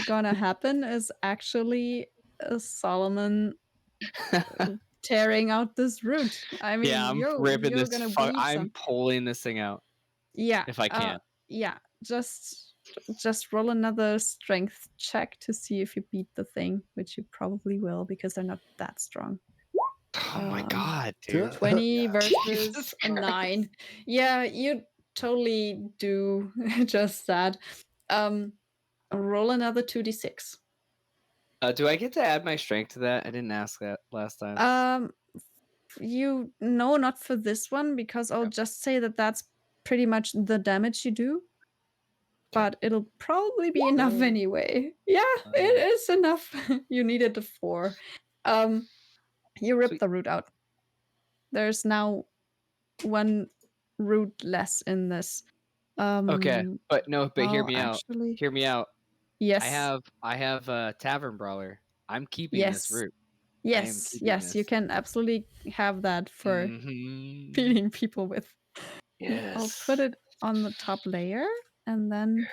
gonna happen is actually Solomon tearing out this root. I mean, Yeah, I'm ripping you're this. gonna bleed I'm some. pulling this thing out Yeah. if I can. Yeah. Just roll another strength check to see if you beat the thing, which you probably will because they're not that strong. Oh my god, Yeah. dude. 20 Yeah. versus Jesus a 9. Yeah, you totally do just that. Roll another 2d6. Do I get to add my strength to that? I didn't ask that last time. You know, not for this one because I'll just say that that's pretty much the damage you do. But it'll probably be enough Oh. anyway. Yeah, it is enough. You needed a 4. You rip Sweet. the root out. There's now 1 root less in this. Okay, but hear Well, me out. actually, Hear me out. yes, I have a tavern brawler. I'm keeping this yes, root. I am yes, keeping yes. You this. can absolutely have that for Mm-hmm. feeding people with. I'll put Yes. it on the top layer and then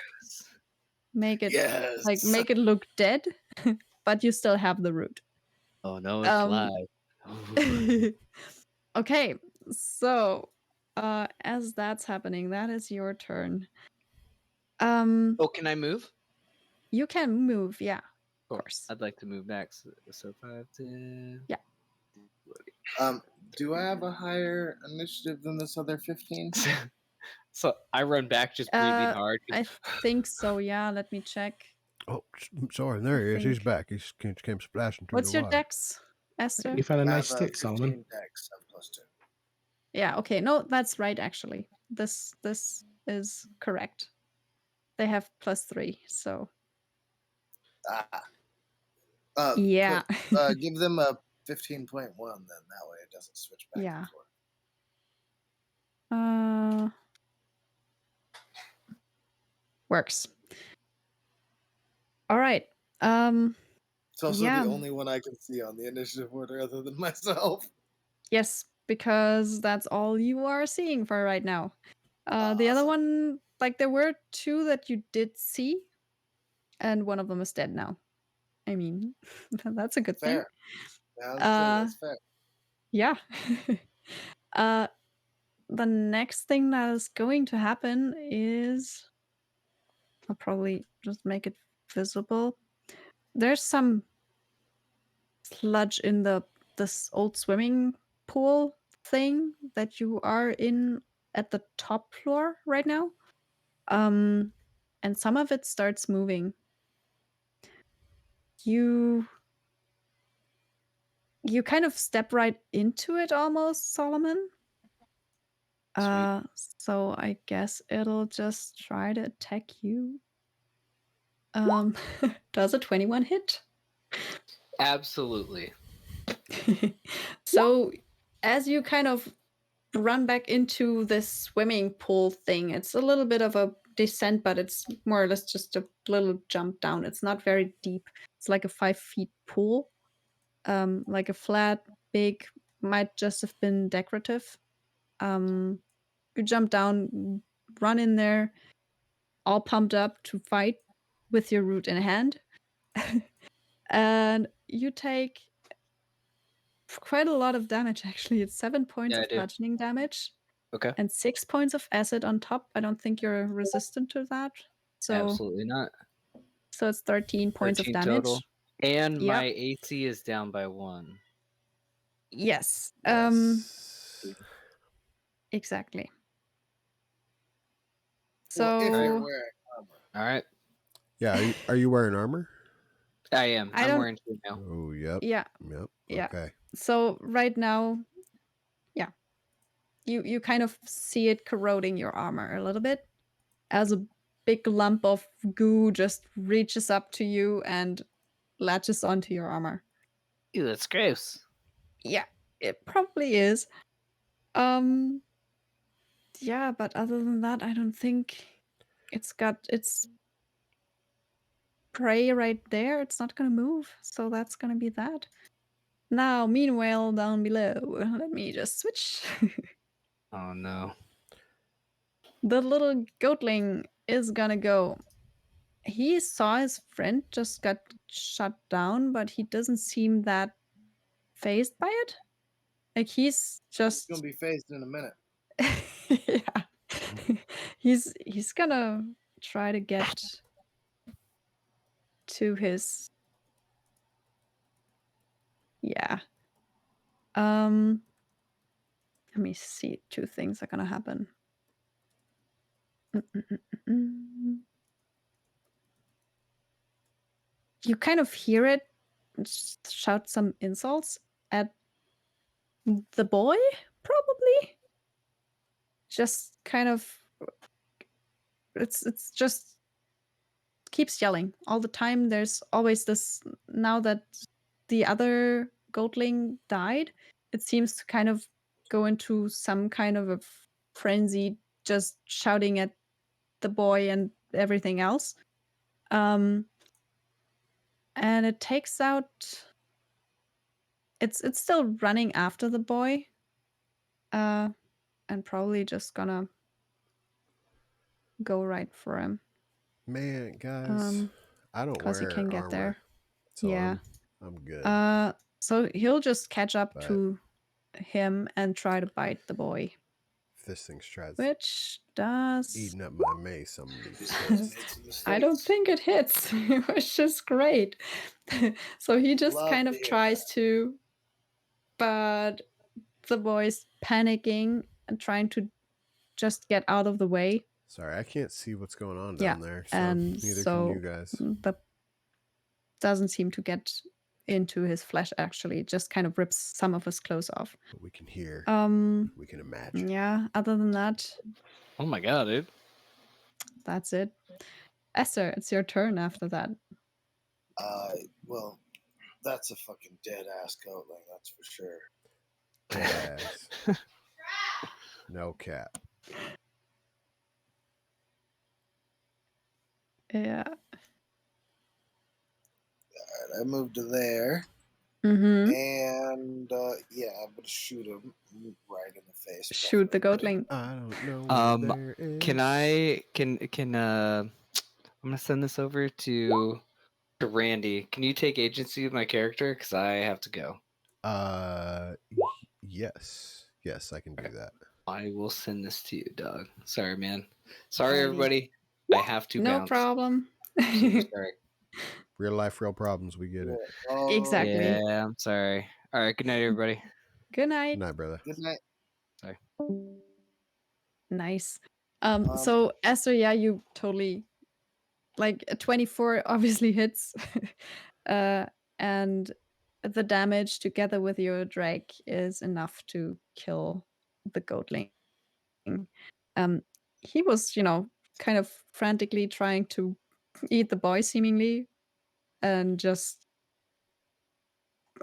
make it Yes. make it look dead, but you still have the root. Oh no, it's Um, live. okay, so as that's happening, that is your turn. Oh, can I move? You can move, yeah, of Cool. course. I'd like to move next. So 5, 10. Yeah. Do I have a higher initiative than this other 15? So I run back, just breathing hard. I think so. Yeah, let me check. Oh, sorry. There he is. He's think. back. He came splashing through What's the your water. dex, Esther? You found a I nice have a stick, 15 Solomon. dex. I'm +2. Yeah. Okay. No, that's right. Actually, this is correct. They have +3, so Ah. yeah. Give them a 15.1 then. That way it doesn't switch back Yeah. and forth. Works. All right. It's also Yeah. the only one I can see on the initiative order other than myself. Yes, because that's all you are seeing for right now. The other Awesome. one, like there were 2 that you did see, and one of them is dead now. I mean, that's a good thing. Fair. Yeah, that's fair. Yeah. The next thing that is going to happen is I'll probably just make it visible. There's some sludge in this old swimming pool thing that you are in at the top floor right now. And some of it starts moving. You kind of step right into it almost, Solomon. So I guess it'll just try to attack you. Does a 21 hit? Absolutely. So as you kind of run back into this swimming pool thing, it's a little bit of a descent, but it's more or less just a little jump down. It's not very deep. It's like a 5-foot pool. Like a flat, big, might just have been decorative. You jump down, run in there, all pumped up to fight with your root in hand. And you take quite a lot of damage, actually. It's 7 points of bludgeoning damage. Okay. And 6 points of acid on top. I don't think you're resistant to that. So absolutely not. So it's 13 points of 13 damage. total. And Yep. my AC is down by 1. Yes. Yes. Exactly. Well, if So you're wearing armor. All right. Yeah. Are you wearing armor? I am. I I'm don't- wearing 2 now. Oh, yep. yeah. Yep. Yeah. Okay. So right now, yeah, you kind of see it corroding your armor a little bit as a big lump of goo just reaches up to you and latches onto your armor. Ew, that's gross. Yeah, it probably is. Yeah, but other than that, I don't think it's got its prey right there. It's not gonna move, so that's gonna be that. Now, meanwhile, down below, let me just switch. Oh no. The little goatling is gonna go. He saw his friend just got shut down, but he doesn't seem that phased by it. Like he's He's just gonna be phased in a minute. yeah. He's gonna try to get to his yeah. Let me see. Two things are gonna happen. Mm. You kind of hear it shout some insults at the boy, probably. Just kind of it's just keeps yelling all the time. There's always this now that the other goatling died, it seems to kind of go into some kind of a frenzy, just shouting at the boy and everything else. And it takes out it's still running after the boy. And probably just gonna go right for him. Man, guys, I don't Because he wear can get armor, there. so Yeah. I'm good. So he'll just catch up But to him and try to bite the boy, if this thing tries which does. eating up my mace, I'm gonna be He's pissed. made some mistakes. I don't think it hits, which is great. So he just Love kind to of hear tries to, but the boy's panicking and trying to just get out of the way. Sorry, I can't see what's going on Yeah, down there, so and neither so can you guys. the doesn't seem to get into his flesh. Actually, it just kind of rips some of his clothes off. But we can hear, we can imagine. Yeah. Other than that, Oh my god, dude. that's it. Esther, it's your turn after that. Well, that's a fucking dead ass goatling, that's for sure. Dead ass. No cap. Yeah. Alright, I moved to there. Mm-hmm. And yeah, I'm gonna shoot him right in the face. Shoot the preferably. goatling. I don't know what there is. Can I'm gonna send this over to Randy. Can you take agency of my character? Because I have to go. Yes. Yes, I can do that. I will send this to you, dog. Sorry, man. Sorry, Alrighty. everybody. I have to No bounce. problem. Super sorry. Real life, real problems. We get it. Oh, Exactly. Yeah, I'm sorry. All right, good night, everybody. Good night. Good night, brother. Good night. Sorry. Nice. So Esther, yeah, you totally like a 24 obviously hits. And the damage together with your drag is enough to kill the goatling. He was, kind of frantically trying to eat the boy seemingly, and just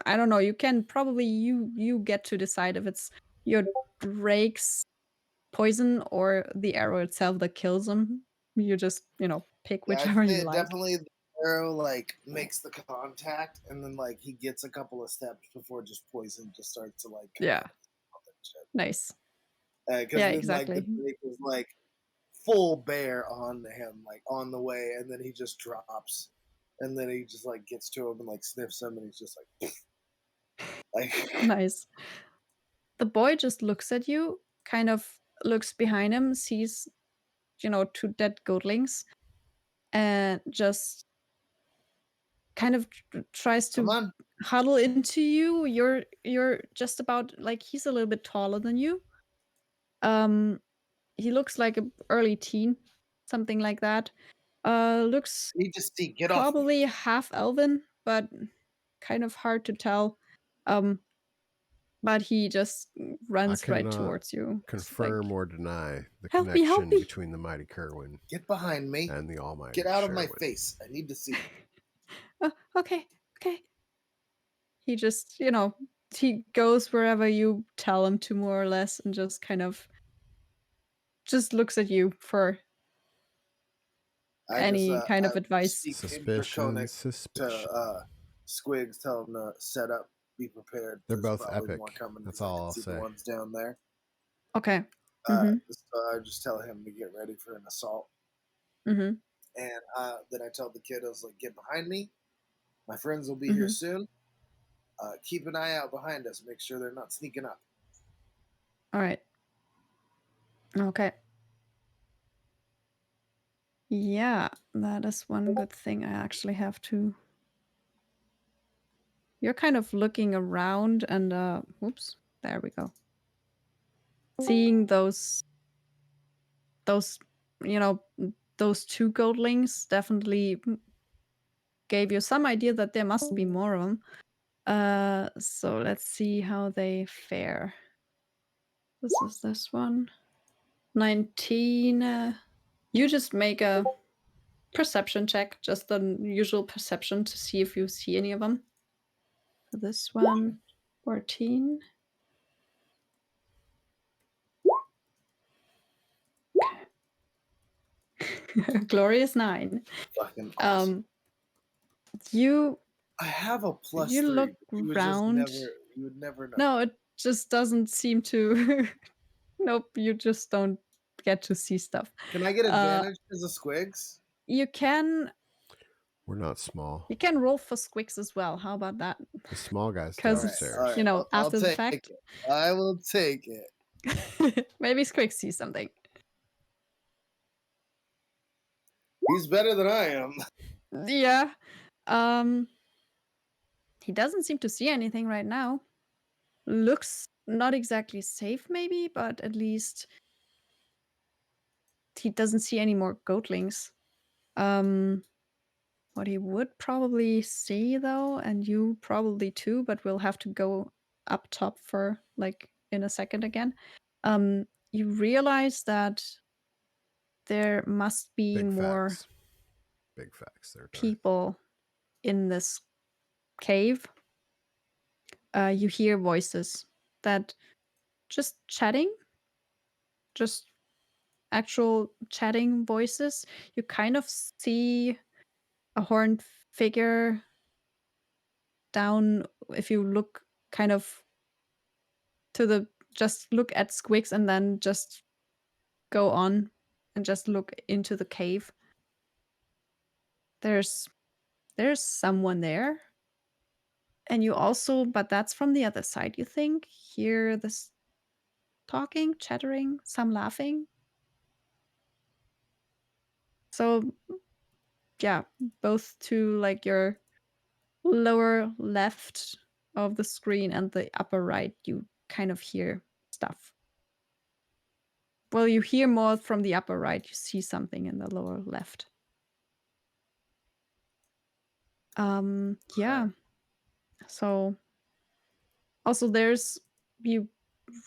I don't know, you can probably you get to decide if it's your drake's poison or the arrow itself that kills him. You just, pick Yeah, I'd whichever say you like. definitely the arrow like makes the contact, and then like he gets a couple of steps before just poison just starts to like come Yeah. out and shit. Nice. Because Yeah, then exactly. like the drake is like full bear on him, like on the way, and then he just drops, and then he just like gets to him and like sniffs him, and he's just like Nice. The boy just looks at you, kind of looks behind him, sees, two dead goatlings, and just kind of tries come to on. huddle into you. You're just about like he's a little bit taller than you. He looks like an early teen, something like that. Looks He just see get off me. probably half elven, but kind of hard to tell. But he just I runs right cannot towards you. It's confirm like, or deny the help me, help connection me. between the mighty Kerwin Get behind me. and the almighty Get out of my Sherwin. face. I need to see. Okay. He just, he goes wherever you tell him to, more or less, and just kind of just looks at you for any just, kind of I advice. speak in Suspicion, Draconic suspicion. to Squigs, tell him to set up be prepared. They're There's both probably epic. more coming. That's 'cause I all can I'll see say. the ones down there. Okay. Mm-hmm. So I just tell him to get ready for an assault. Mm-hmm. And then I tell the kid, I was like, get behind me. My friends will be Mm-hmm. here soon. Keep an eye out behind us. Make sure they're not sneaking up. All right. Okay. Yeah, that is one good thing. I actually have to. You're kind of looking around and whoops, there we go. Seeing those you know, those two goldlings definitely gave you some idea that there must be more of them. So let's see how they fare. This is this one. 19. You just make a perception check, just the usual perception to see if you see any of them. For this one, 14. Glorious 9. Fucking awesome. You I have a plus you 3. look But you would just around. never. You would never know. No, it just doesn't seem to. Nope, you just don't get to see stuff. Can I get advantage as a squigs? You can We're not small. roll for squicks as well. How about that? The small guys stay Because All right. it's upstairs. you know I'll after the take fact. it. I will take it. Maybe Squicks sees something. He's better than I am. Yeah. He doesn't seem to see anything right now. Looks not exactly safe, maybe, but at least he doesn't see any more goatlings. What he would probably see though, and you probably too, but we'll have to go up top for like in a second again. You realize that there must be Big more facts. Big facts there, Darth. people in this cave. You hear voices that just chatting, just actual chatting voices. You kind of see a horned figure down if you look kind of to the just look at Squiggs and then just go on and just look into the cave. There's someone there. And you also, but that's from the other side, you think, hear this talking, chattering, some laughing. So yeah, both to like your lower left of the screen and the upper right, you kind of hear stuff. Well, you hear more from the upper right, you see something in the lower left. Yeah. So also there's you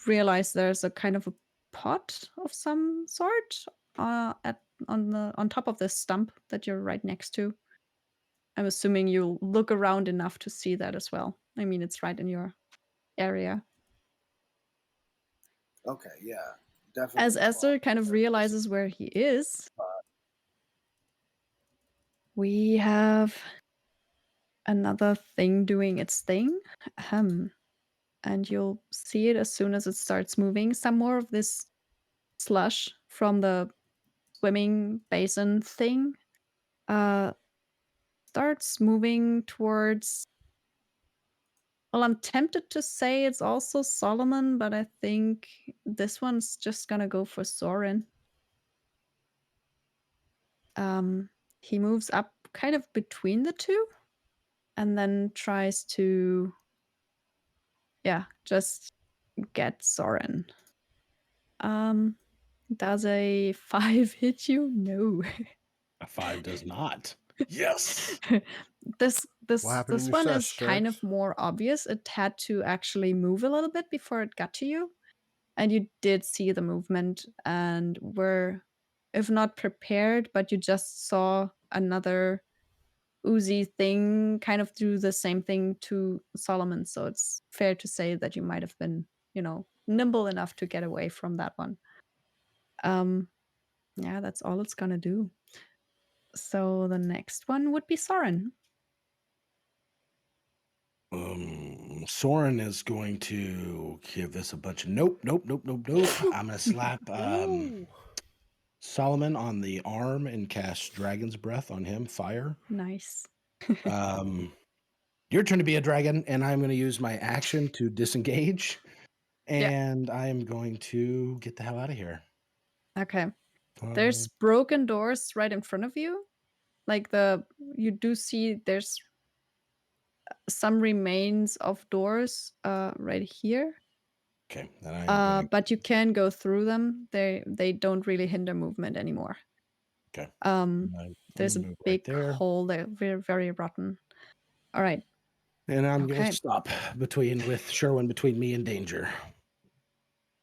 realize there's a kind of a pot of some sort on top of this stump that you're right next to. I'm assuming you'll look around enough to see that as well. I mean, it's right in your area. Okay, yeah, definitely. As Esther kind of realizes where he is, we have another thing doing its thing. And you'll see it as soon as it starts moving. Some more of this slush from the swimming basin thing starts moving towards. Well, I'm tempted to say it's also Solomon, but I think this one's just gonna go for Soren. He moves up kind of between the two and then tries to, yeah, just get Soren. Does a 5 hit you? No. A 5 does not. Yes. This What happened in this your one sesh, is kind of Stripes? more obvious. It had to actually move a little bit before it got to you. And you did see the movement and were, if not prepared, but you just saw another oozy thing kind of do the same thing to Solomon. So it's fair to say that you might have been, nimble enough to get away from that one. Yeah, that's all it's gonna do. So the next one would be Soren. Soren is going to give this a bunch of nope. I'm gonna slap Ooh. Solomon on the arm and cast Dragon's Breath on him. Fire. Nice. Your turn to be a dragon, and I'm going to use my action to disengage, Yeah. and I am going to get the hell out of here. Okay. There's broken doors right in front of you. Like you do see there's some remains of doors right here. Okay, then I'm but you can go through them. They don't really hinder movement anymore. okay. There's a move right big there. hole there, very, very rotten. All right. And I'm going Okay. to stop with Sherwin between me and danger.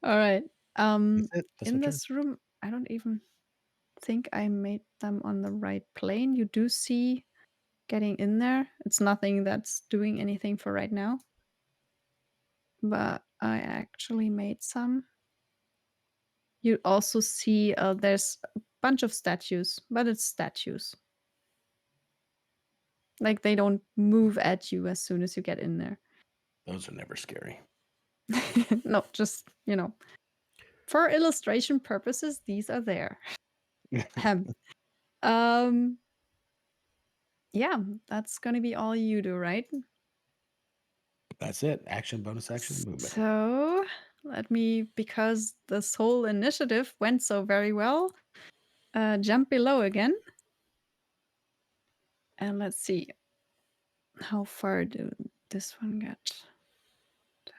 All right. That's it. That's In my turn. this room, I don't even think I made them on the right plane. You do see getting in there. It's nothing that's doing anything for right now. But I actually made some. You also see there's a bunch of statues, but it's statues. Like they don't move at you as soon as you get in there. Those are never scary. No, just, for illustration purposes, these are there. Yeah, that's going to be all you do, right? That's it. Action, bonus action, movement. So, because this whole initiative went so very well, jump below again. And let's see. How far did this one get?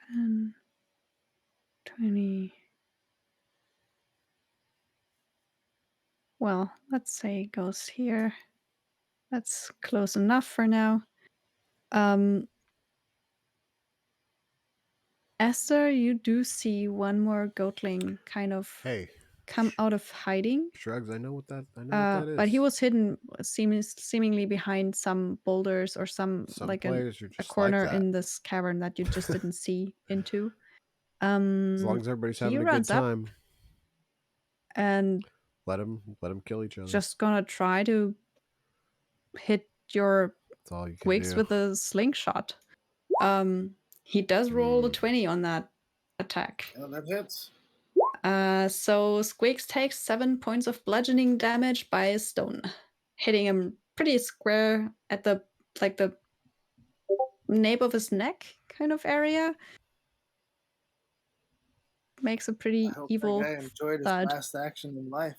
10, 20. Well, let's say it goes here. That's close enough for now. Esther, you do see one more goatling kind of Hey, come out of hiding. Shrugs. I know what that is. But he was hidden seemingly behind some boulders or some like players are a just corner like that. in this cavern that you just didn't see into. As long as everybody's He having a good runs up time, and let them kill each other. just gonna try to hit your That's all you can Squigs do. with a slingshot. He does roll a 20 on that attack. Yeah, that hits. So Squigs takes 7 points of bludgeoning damage by a stone, hitting him pretty square at the nape of his neck kind of area. Makes a I pretty hope evil that guy enjoyed his thud. last action in life.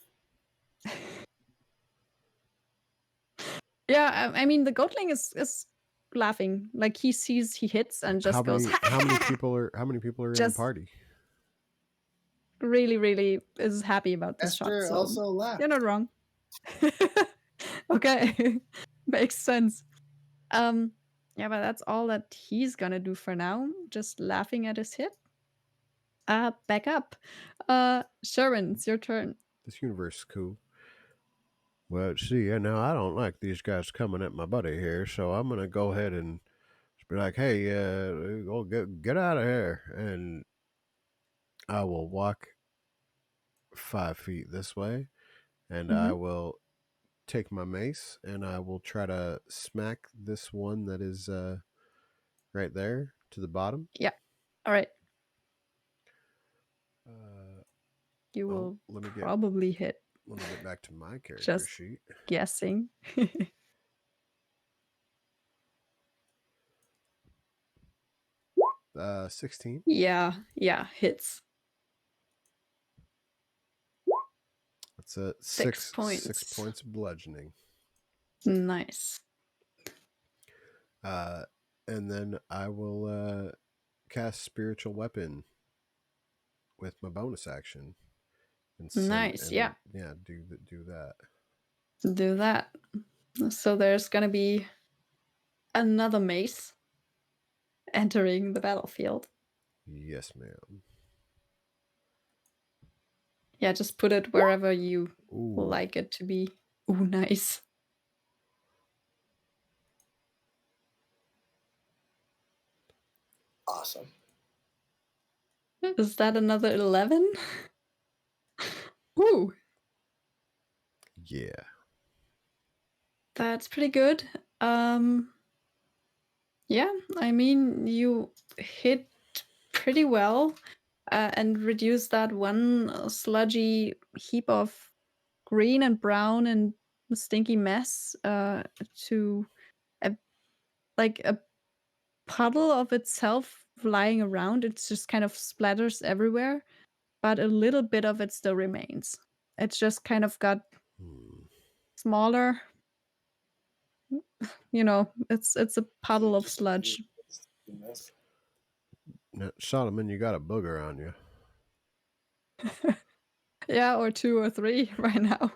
Yeah, I mean the goatling is laughing. Like he sees he hits and just goes. How many people are in the Just party? really, really is happy about this shot. Esther So also laughed. you're not wrong. Okay, makes sense. Yeah, but that's all that he's gonna do for now. Just laughing at his hit. Back up. Sherwin, it's your turn. This universe is cool. Well, see, now I don't like these guys coming at my buddy here, so I'm gonna go ahead and just be like, "Hey, go get out of here," and I will walk 5 feet this way, and I will take my mace and I will try to smack this one that is right there to the bottom. Yeah. All right. You Well, will probably hit. Let me get back to my character Just sheet. guessing. 16. Yeah, hits. That's a 6 points. 6 points of bludgeoning. Nice. And then I will cast Spiritual Weapon with my bonus action. And Nice, yeah. Yeah, do that. Do that. So there's gonna be another mace entering the battlefield. Yes, ma'am. Yeah, just put it wherever you Ooh. like it to be. Ooh, nice. Awesome. Is that another 11? Ooh. Yeah. That's pretty good. Yeah, I mean, you hit pretty well and reduce that one sludgy heap of green and brown and stinky mess to a, like a puddle of itself lying around. It just kind of splatters everywhere, but a little bit of it still remains. It's just kind of got smaller. It's a puddle of sludge. Now, Solomon, you got a booger on you. Yeah, or 2 or 3 right now.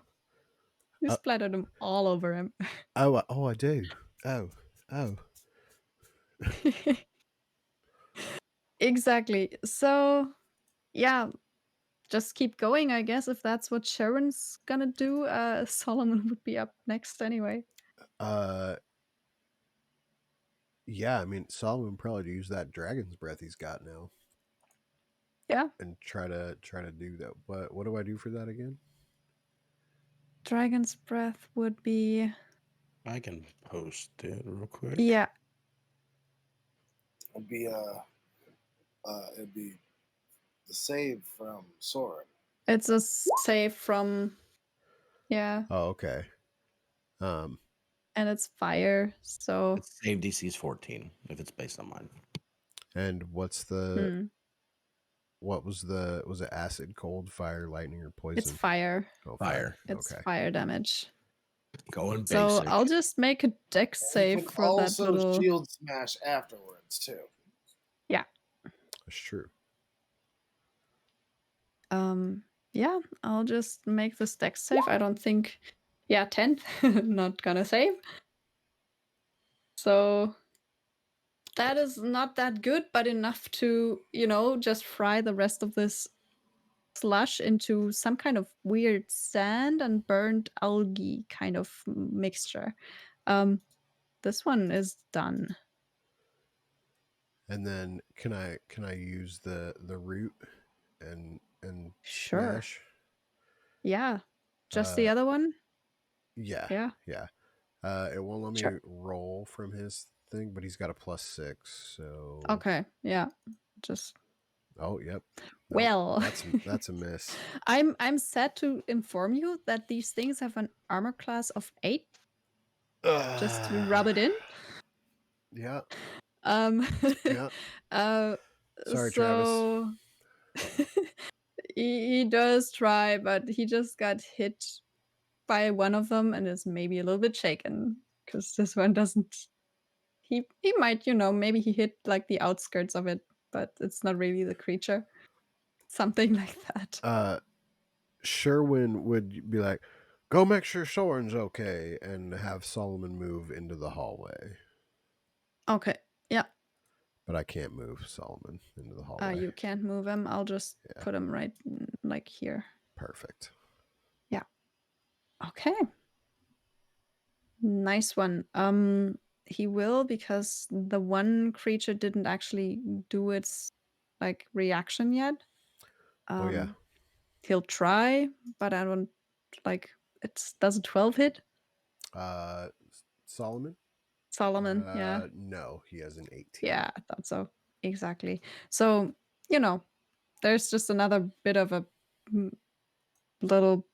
You splattered them all over him. Oh, I do. Oh. Exactly. So, yeah, just keep going, I guess, if that's what Sharon's gonna do. Solomon would be up next anyway. Yeah, I mean, Solomon probably use that dragon's breath he's got now Yeah. and try to do that. What do I do for that again? Dragon's breath would be. I can post it real quick. Yeah. It'd be the save from Soren. It's a save from. Yeah. Oh, okay. And it's fire, so. Its save DC is 14 if it's based on mine. And what's the what was it acid, cold, fire, lightning, or poison? It's fire. Oh, Fire. It's Okay. fire damage. Going basic. So I'll just make a dex You save can for that also little. shield smash afterwards too. Yeah. That's true. Yeah, I'll just make this dex save. I don't think. Yeah, 10. Not gonna save. So that is not that good, but enough to, just fry the rest of this slush into some kind of weird sand and burnt algae kind of mixture. This one is done. And then can I use the root and Sure. smash? Yeah. Just the other one? Yeah. Yeah. Yeah. It won't let me Sure. roll from his thing, but he's got a +6, so Okay. Yeah. Just. Oh, yep. Nope, Well, that's a miss. I'm sad to inform you that these things have an armor class of 8. Just to rub it in. Yeah. Um. Yeah. Sorry, so he does try, but he just got hit by one of them and is maybe a little bit shaken because this one doesn't. He might, maybe he hit like the outskirts of it, but it's not really the creature. Something like that. Sherwin would be like, "Go make sure Soren's okay," and have Solomon move into the hallway. Okay. Yeah. But I can't move Solomon into the hallway. You can't move him. I'll just put him right like here. Perfect. Yeah. Okay. Nice one. He will, because the one creature didn't actually do its like reaction yet. Oh yeah. He'll try, but I don't like does a 12 hit? Solomon? Solomon, yeah. No, he has an 18. Yeah, I thought so. Exactly. So, there's just another bit of a little,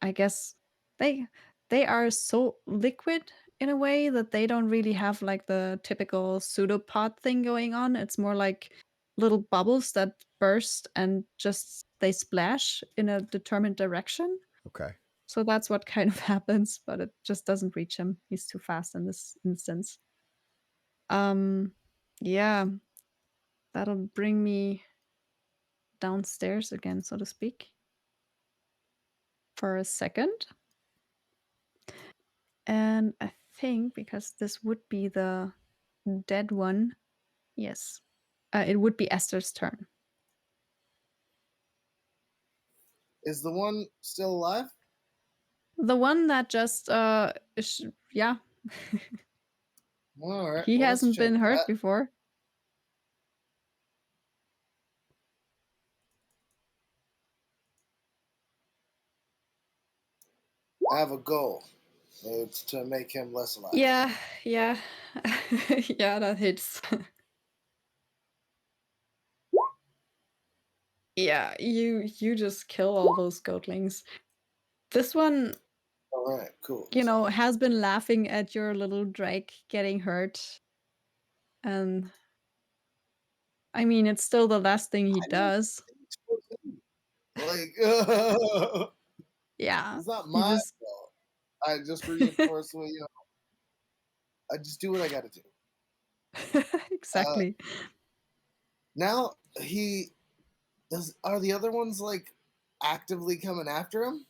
I guess they are so liquid in a way that they don't really have like the typical pseudopod thing going on. It's more like little bubbles that burst and just they splash in a determined direction. Okay. So that's what kind of happens, but it just doesn't reach him. He's too fast in this instance. Yeah. That'll bring me downstairs again, so to speak. For a second. And I think because this would be the dead one, yes, it would be Esther's turn. Is the one still alive? The one that just, yeah. All right. He well, hasn't been hurt before. I have a goal. It's to make him less alive. Yeah, yeah. Yeah, that hits. Yeah, you just kill all those goatlings. This one, All right, cool. has been laughing at your little Drake getting hurt. And I mean, it's still the last thing he I didn't does. like Yeah, it's not he my just fault. I just reinforce what I just do what I got to do. exactly. Now he does. Are the other ones like actively coming after him,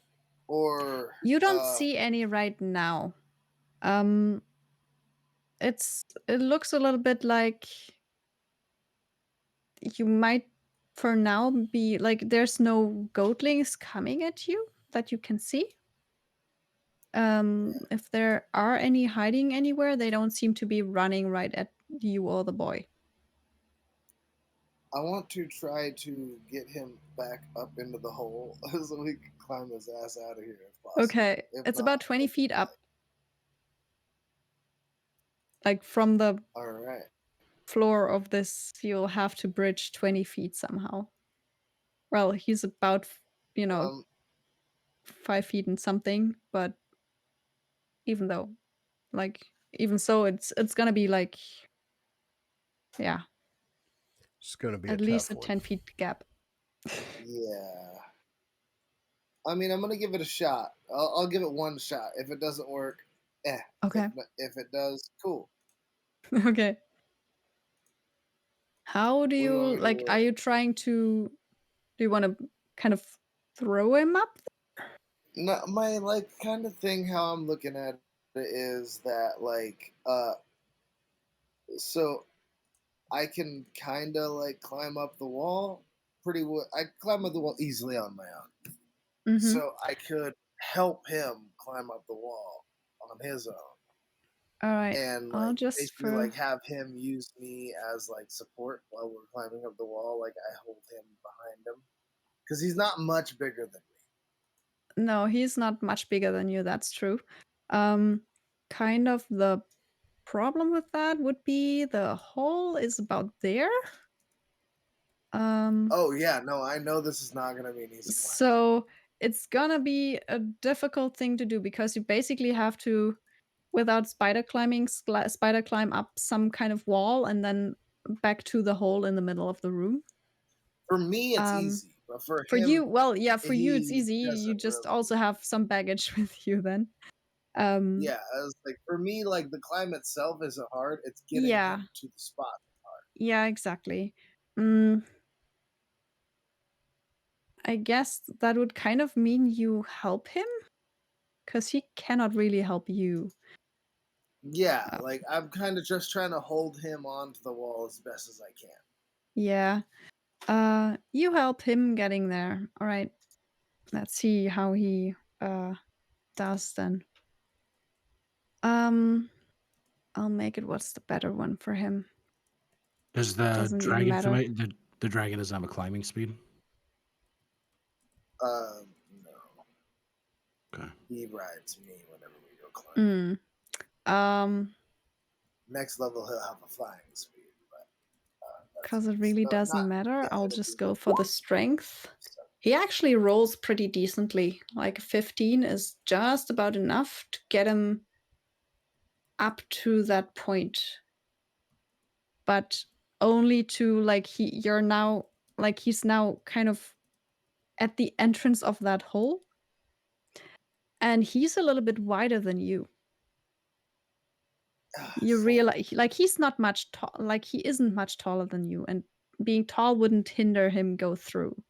or You don't see any right now. Um, it looks a little bit like you might, for now, be like there's no goatlings coming at you that you can see. If there are any hiding anywhere, they don't seem to be running right at you or the boy. I want to try to get him back up into the hole so we can climb his ass out of here if possible. Okay, If it's not, about 20 feet up, like from the all right. floor of this. You'll have to bridge 20 feet somehow. Well, he's about, you know, Um, 5 feet and something, but even though, like, even so, it's gonna be like, yeah, It's going to be a at least tough a one. 10 feet gap. yeah. I mean, I'm gonna give it a shot. I'll give it one shot. If it doesn't work, Okay. If it does, cool. Okay. How do What do you you want me to like? Are roll? you trying to? Do you want to kind of throw him up? No, my like kind of thing. How I'm looking at it is that so I can kind of like climb up the wall. I climb up the wall easily on my own. Mm-hmm. So I could help him climb up the wall on his own, All right. and I'll like just basically for like have him use me as like support while we're climbing up the wall. Like I hold him behind him because he's not much bigger than me. no, he's not much bigger than you. That's true. Um, kind of the problem with that would be the hole is about there. Oh yeah, no, I know this is not gonna be an easy climb. So it's gonna be a difficult thing to do because you basically have to, without spider climbing, spider climb up some kind of wall and then back to the hole in the middle of the room. For me, it's Um, easy, but for for you, him, well, yeah, for you it's he easy. You doesn't just really. also have some baggage with you then. Yeah, I was like, for me, like the climb itself isn't hard. It's getting Yeah, him to the spot. yeah, exactly. Mm, I guess that would kind of mean you help him because he cannot really help you. Yeah, Uh, like I'm kind of just trying to hold him onto the wall as best as I can. yeah. You help him getting there. All right. Let's see how he does then. Um, I'll make it what's the better one for him. Does the Doesn't even dragon matter. the dragon doesn't have a climbing speed? No, Okay. he rides me whenever we go climbing. Um, Next level, he'll have a flying speed, but because it really doesn't not. matter, Yeah, I'll it'll just be go for the strength. stuff. He actually rolls pretty decently. Like 15 is just about enough to get him up to that point. But only to like you're now like he's now kind of at the entrance of that hole. And he's a little bit wider than you. You So, realize like he's not much tall, like he isn't much taller than you, and being tall wouldn't hinder him go through.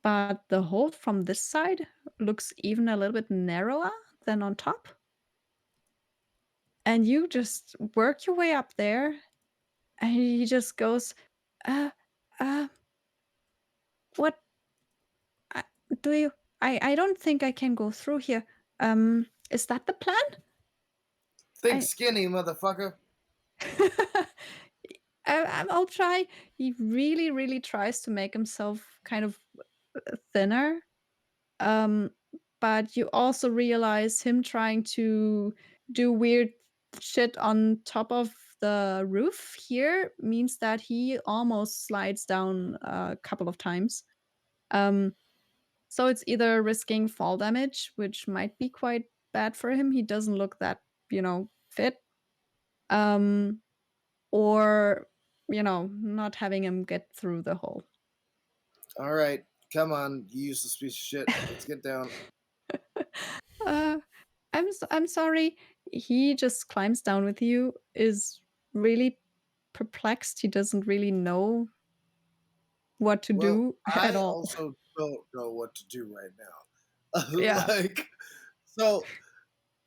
But the hole from this side looks even a little bit narrower than on top. And you just work your way up there, and he just goes, uh, uh, what uh, do you? I don't think I can go through here. Is that the plan? think I skinny, motherfucker. I'll try. He really, really tries to make himself kind of thinner. Um, but you also realize him trying to do weird shit on top of the roof here means that he almost slides down a couple of times. So it's either risking fall damage, which might be quite bad for him. He doesn't look that, fit. Um, or, not having him get through the hole. All right, come on, you useless piece of shit. Let's get down. uh, I'm sorry. He just climbs down with you, is really perplexed. He doesn't really know what to Well, do at I all. also don't know what to do right now. Yeah. Like, so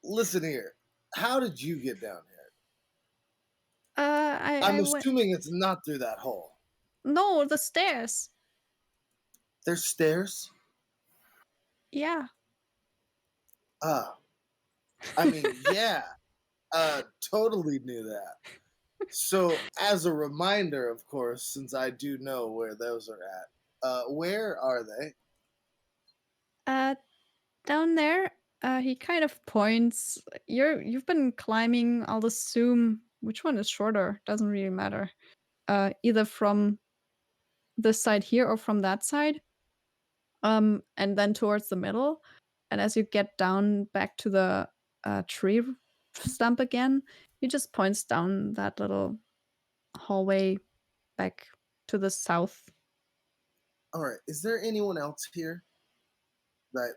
listen here. How did you get down here? I'm I went. assuming it's not through that hole. No, the stairs. There's stairs. Yeah. Ah, I mean, yeah, totally knew that. So, as a reminder, of course, since I do know where those are at, where are they? Uh, down there. He kind of points. You've been climbing. I'll assume which one is shorter. Doesn't really matter. Either from this side here or from that side. And then towards the middle. And as you get down back to the tree stump again, he just points down that little hallway back to the south. All right. Is there anyone else here that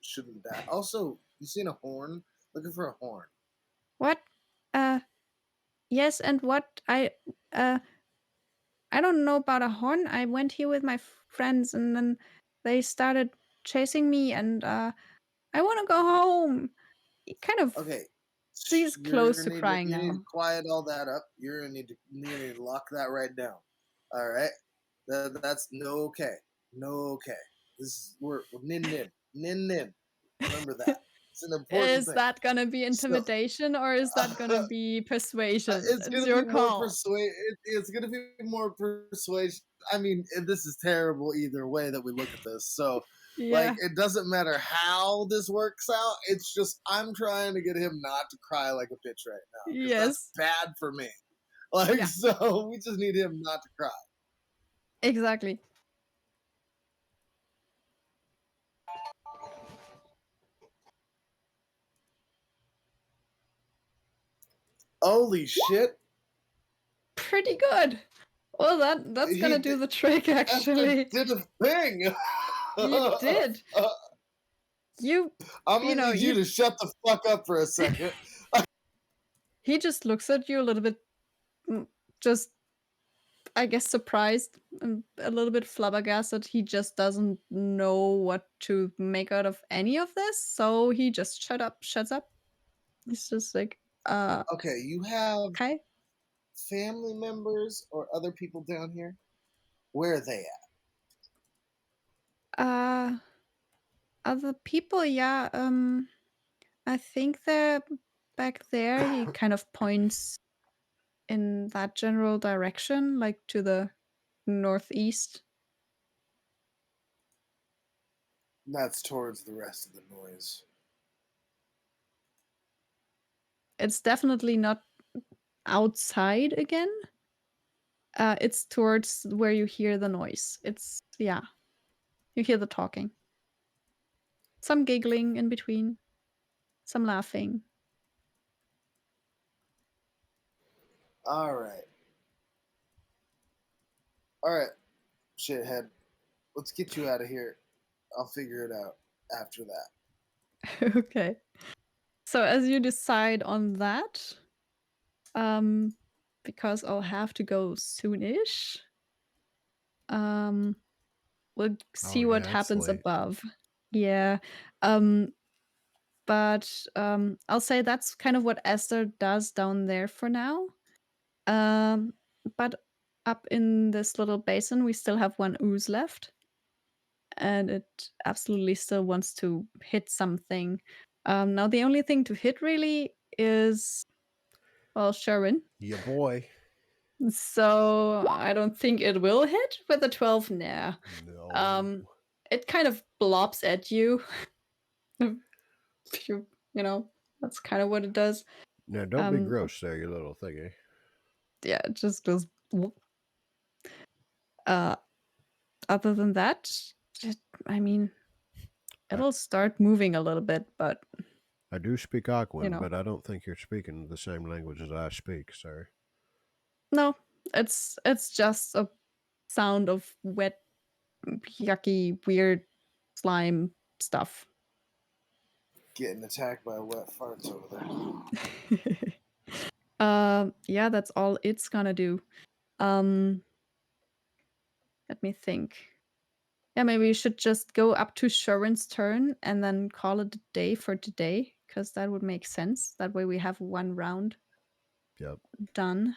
shouldn't die? Also, you seen a horn? Looking for a horn. What? Uh, yes, and what? Uh, I don't know about a horn. I went here with my friends, and then they started chasing me, and I want to go home. He kind of. Okay. He's You're close to gonna need to crying now. quiet all that up. You need to lock that right down. All right. That's no okay. No okay. This is we're nin. Remember that. It's an important Is thing. that gonna be So, intimidation or is that gonna be persuasion? it's It's gonna be your more call. it's gonna be more persuasion. I mean, this is terrible either way that we look at this. So, like, Yeah. it doesn't matter how this works out. It's just I'm trying to get him not to cry like a bitch right now because that's Yes. bad for me. Like, Yeah. so we just need him not to cry. Exactly. Holy shit! Pretty good. Well, that's He gonna do the trick, actually. did a thing. You did. You I'm you gonna know, need you you to shut the fuck up for a second. he just looks at you a little bit just I guess surprised and a little bit flabbergasted. He just doesn't know what to make out of any of this, so he just shuts up. He's just like, Okay, you have okay. family members or other people down here? Where are they at? Uh Other people, yeah, I think they're back there. He kind of points in that general direction, like to the northeast. That's towards the rest of the noise. It's definitely not outside again. It's towards where you hear the noise. Yeah, you hear the talking. Some giggling in between, some laughing. All right. All right, shithead. Let's get you out of here. I'll figure it out after that. Okay. So as you decide on that, because I'll have to go soonish, we'll see what yeah, it's happens late. above. Yeah. But I'll say that's kind of what Esther does down there for now. But up in this little basin, we still have one ooze left. And it absolutely still wants to hit something. Now, the only thing to hit really is, well, Sherwin. Yeah, boy. So I don't think it will hit with a 12. Nah. No. It kind of blobs at you You know, that's kind of what it does. Now, don't be gross there, you little thingy. Yeah, it just goes. Other than that, I mean, it'll start moving a little bit, but I do speak Aquan, you know. but I don't think you're speaking the same language as I speak, sir. No, it's just a sound of wet, yucky, weird slime stuff. Getting attacked by wet farts over there. Yeah, that's all it's gonna do. Let me think. Yeah, maybe we should just go up to Sharon's turn and then call it a day for today, because that would make sense. That way we have one round Yep. done.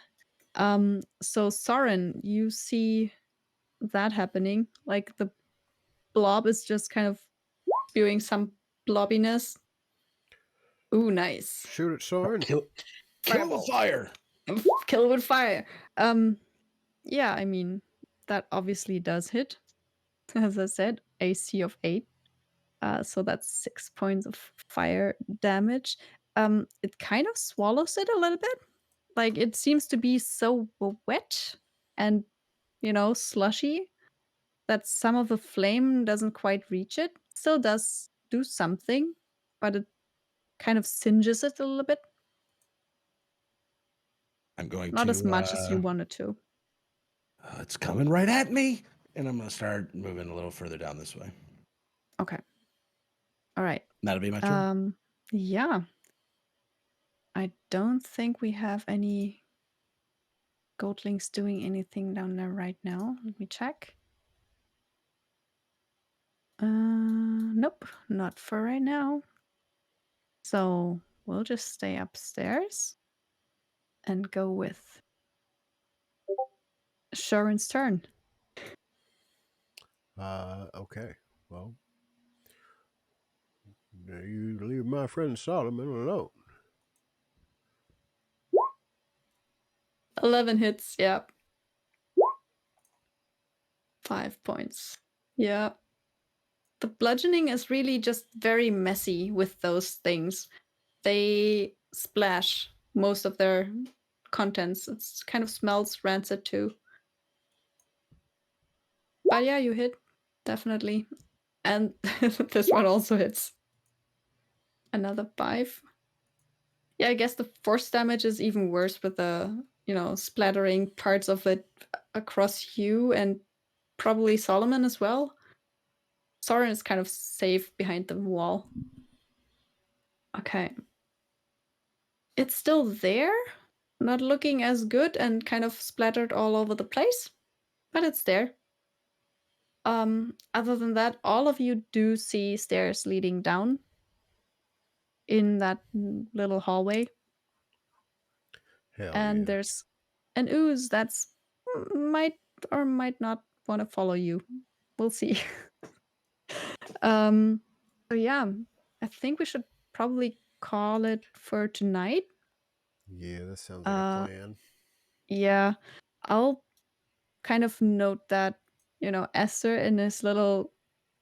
So Soren, you see that happening. Like the blob is just kind of spewing some blobbiness. Ooh, nice. Shoot it, Soren. Kill Fireball. with fire. Kill with fire. Yeah, I mean, that obviously does hit. As I said, AC of 8. So that's 6 points of fire damage. It kind of swallows it a little bit. Like it seems to be so wet and, slushy that some of the flame doesn't quite reach it. Still does do something, but it kind of singes it a little bit. I'm going Not to. as much as you wanted to. It's coming right at me, and I'm going to start moving a little further down this way. Okay. All right. That'll be my turn. Yeah. I don't think we have any goatlings doing anything down there right now. Let me check. Nope, not for right now. So we'll just stay upstairs and go with Sharon's turn. Okay. Well, you leave my friend Solomon alone. 11 hits, yeah. 5 points. Yeah. The bludgeoning is really just very messy with those things. They splash most of their contents. It kind of smells rancid too. But yeah, you hit. Definitely. And this one also hits. Another 5. Yeah, I guess the force damage is even worse with the, splattering parts of it across you and probably Solomon as well. Soren is kind of safe behind the wall. Okay. It's still there, not looking as good and kind of splattered all over the place, but it's there. Other than that, all of you do see stairs leading down in that little hallway. Hell And yeah. there's an ooze that's might or might not want to follow you. We'll see. So yeah, I think we should probably call it for tonight. Yeah, that sounds like a plan. Yeah, I'll kind of note that, Esther and his little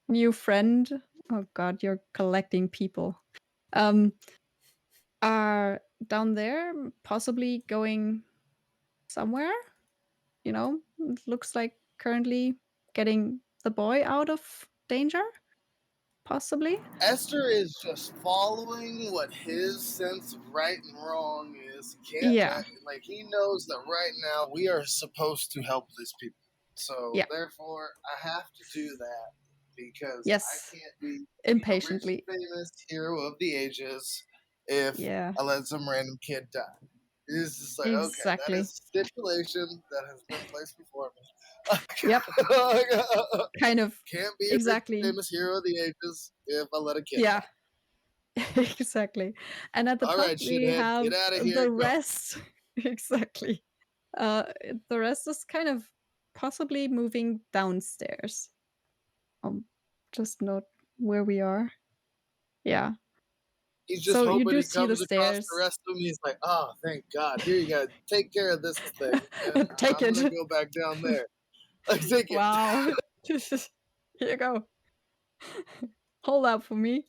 new friend, oh god, you're collecting people, are down there, possibly going somewhere. It looks like currently getting the boy out of danger, possibly. Esther is just following what his sense of right and wrong is. Can't Yeah. he knows that right now we are supposed to help these people. So Yeah. therefore, I have to do that because Yes. I can't be Impatiently. a rich, famous hero of the ages if I let some random kid die. It's just like, okay, that is a stipulation that has been placed before me. Yep. Kind of. Can't be Exactly. a rich, famous hero of the ages if I let a kid Yeah. die. Exactly. And at the All top right, we shithead, have get out of here. the Go. rest. Exactly. The rest is kind of possibly moving downstairs. Just note where we are. Yeah. He's just So you hoping do he see comes the across stairs. the rest of them. He's like, oh, thank God. Here you go. Take care of this thing. And Take I'm it. going to go back down there. Take Wow. Here you go. Hold up for me.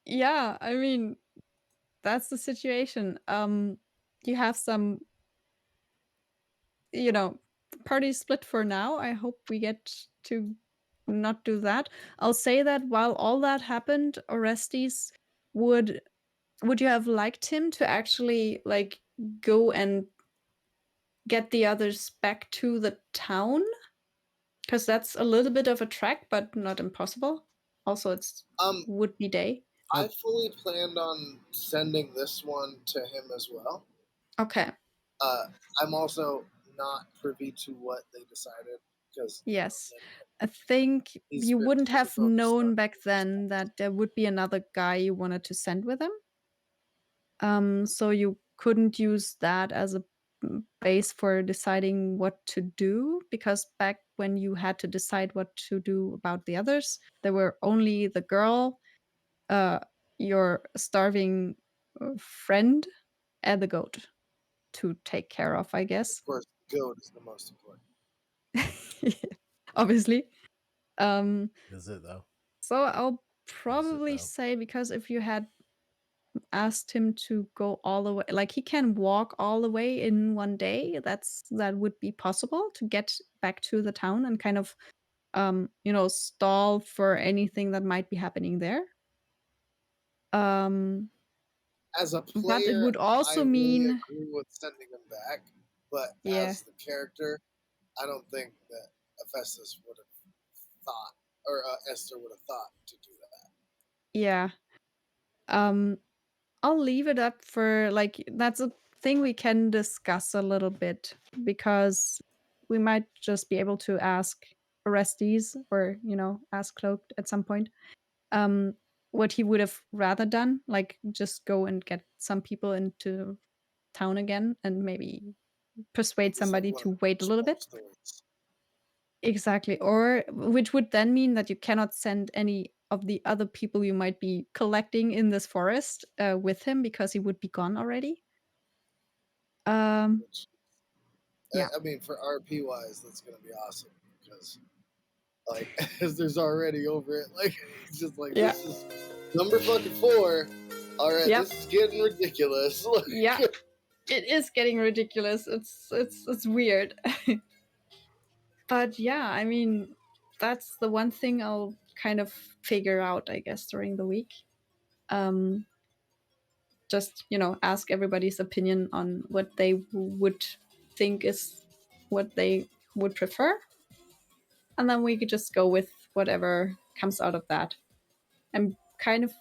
Yeah, I mean, that's the situation. You have some, party split for now. I hope we get to not do that. I'll say that while all that happened, Orestes would you have liked him to actually like go and get the others back to the town? Because that's a little bit of a trek, but not impossible. Also, it's would be day. I fully planned on sending this one to him as well. Okay. I'm also not privy to what they decided because Yes. I think he's you been wouldn't super have focused known on back then that there would be another guy you wanted to send with him. So you couldn't use that as a base for deciding what to do, because back when you had to decide what to do about the others, there were only the girl, your starving friend, and the goat to take care of, I guess. Of course, the goat is the most important. Obviously. Is it though? So I'll probably though? say, because if you had asked him to go all the way, like he can walk all the way in one day, that would be possible to get back to the town and kind of stall for anything that might be happening there. As a But it player, would also I really mean, agree with sending him back, but yeah, as the character, I don't think that Hephaestus would have thought, or Esther would have thought to do that. yeah. I'll leave it up for, like, that's a thing we can discuss a little bit, because we might just be able to ask Orestes, or ask Cloaked at some point, what he would have rather done, like just go and get some people into town again and maybe persuade This is somebody one to of the wait a little small bit. stories. Exactly. Or which would then mean that you cannot send any of the other people you might be collecting in this forest with him, because he would be gone already. Which, Yeah. I mean, for RP wise, that's going to be awesome because, like, as there's already over it, like, it's just like, Yeah. this is number fucking 4. All right, Yep. this is getting ridiculous. Like, Yeah. It is getting ridiculous. It's weird. But yeah, I mean, that's the one thing I'll kind of figure out, I guess, during the week. Just ask everybody's opinion on what they would think is what they would prefer, and then we could just go with whatever comes out of that. I'm kind of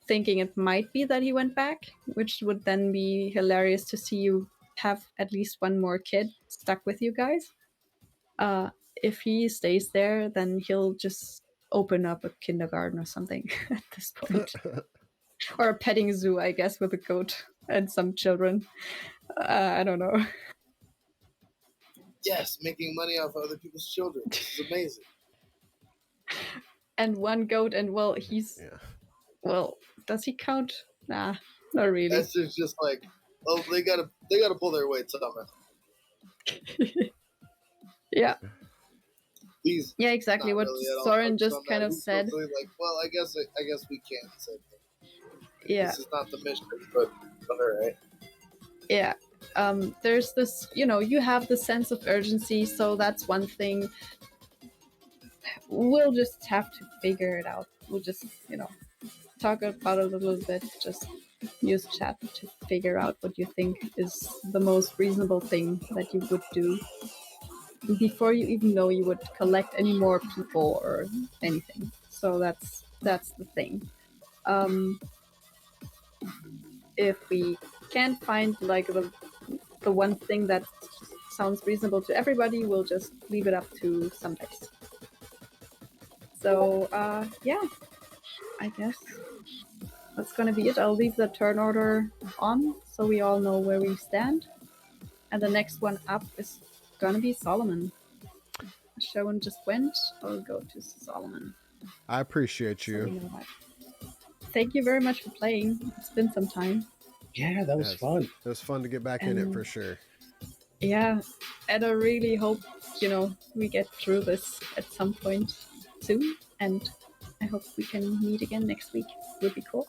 thinking it might be that he went back, which would then be hilarious to see you have at least one more kid stuck with you guys. If he stays there, then he'll just open up a kindergarten or something at this point. Or a petting zoo, I guess, with a goat and some children. I don't know. yes, making money off other people's children. This is amazing. And one goat, and well, he's Yeah. well, does he count? Nah, not really. That's just like, oh, they gotta pull their weight somehow. Yeah. He's Yeah, exactly not what really at all Soren focused just on kind that. of He's said. totally like, well, I guess we can't say that. Yeah. This is not the mission, but all right. Yeah. There's this, you have the sense of urgency, so that's one thing. We'll just have to figure it out. We'll just, talk about it a little bit. Just use chat to figure out what you think is the most reasonable thing that you would do before you even know you would collect any more people or anything. So that's the thing. If we can't find like the one thing that sounds reasonable to everybody, we'll just leave it up to some dice. So yeah, I guess that's gonna be it. I'll leave the turn order on so we all know where we stand. And the next one up is gonna be Solomon. Showen just went. I'll go to Solomon. I appreciate So you. we know that. Thank you very much for playing. It's been some time. Yeah, that was Yes. fun. It was fun to get back in it for sure. Yeah, and I really hope we get through this at some point soon. And I hope we can meet again next week. Would be cool.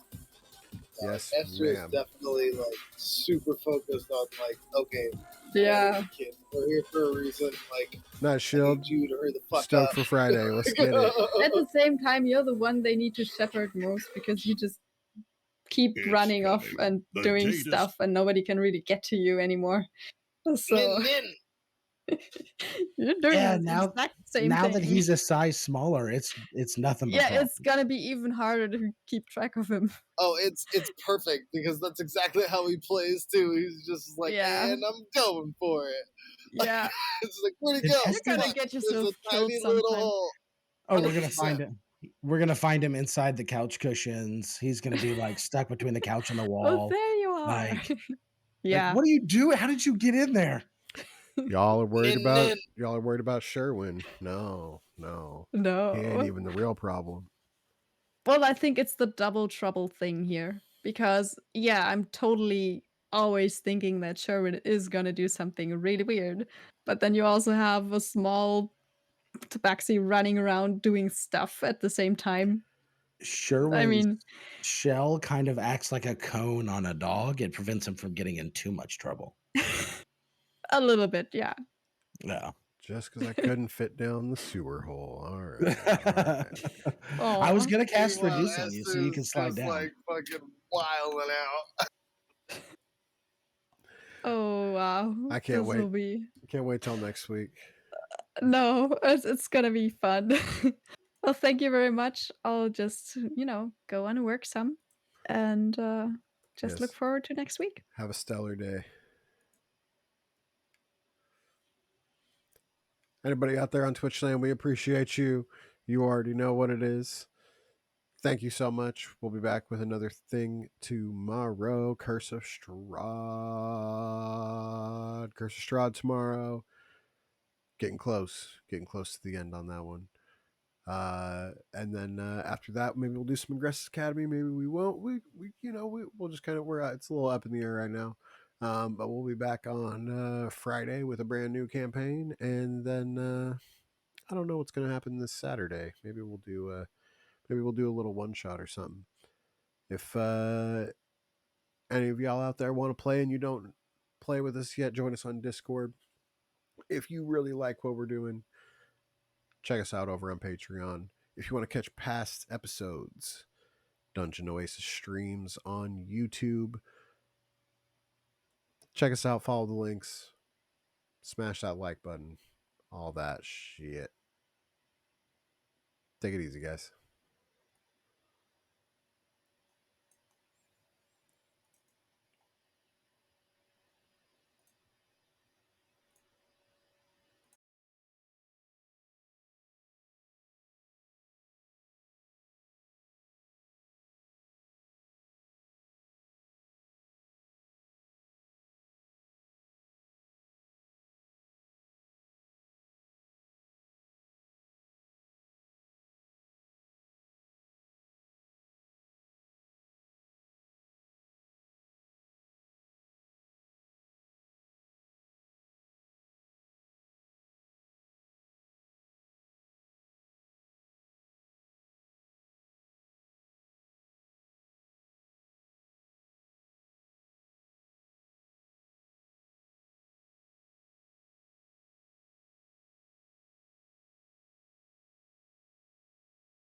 Yes, Esther is ma'am. definitely like super focused on like, okay, Yeah. kid, we're here for a reason. Like, Nice I shield. need you to hurry the fuck Stoked up. for Friday. Let's get it. At the same time, you're the one they need to shepherd most because you just keep It's running off coming. and The doing date is- stuff, and nobody can really get to you anymore. So Nin, nin. you're doing Yeah, the now exact same now thing. that he's a size smaller, it's nothing but yeah, problems. it's gonna be even harder to keep track of him. Oh, it's perfect because that's exactly how he plays too. He's just like, Yeah. and I'm going for it. Yeah, It's like, where'd he Did go? Esther- you're gonna Fuck, get there's yourself a killed tiny little sometime. hole. Oh, we're gonna 100%. find him. We're gonna find him inside the couch cushions. He's gonna be like stuck between the couch and the Oh, wall. there you are. Like, yeah. like, what are you doing? How did you get in there? Y'all are worried Nin, about nin. y'all are worried about Sherwin. No. He ain't no. even the real problem. Well, I think it's the double trouble thing here because yeah, I'm totally always thinking that Sherwin is gonna do something really weird, but then you also have a small tabaxi running around doing stuff at the same time. Sherwin's I mean, shell kind of acts like a cone on a dog. It prevents him from getting in too much trouble. a little bit, yeah. Yeah. Just because I couldn't fit down the sewer hole. All right. I was Aw. gonna cast Meanwhile, reduce on you so you can Esther's slide just down. like fucking wilding out. Oh wow. I can't This wait. will be Can't wait till next week. no, it's gonna be fun. well, thank you very much. I'll just, go and work some and just look Yes. forward to next week. Have a stellar day. Anybody out there on Twitch land, we appreciate you. You already know what it is. Thank you so much. We'll be back with another thing tomorrow. Curse of Strahd. Curse of Strahd tomorrow. Getting close to the end on that one. And then after that, maybe we'll do some Ingress Academy. Maybe we won't. We'll just kind of it's a little up in the air right now. But we'll be back on Friday with a brand new campaign, and then I don't know what's going to happen this Saturday. Maybe we'll do a little one shot or something. If any of y'all out there want to play and you don't play with us yet, join us on Discord. If you really like what we're doing, check us out over on Patreon. If you want to catch past episodes, Dungeon Oasis streams on YouTube. Check us out, follow the links, smash that like button, all that shit. Take it easy, guys.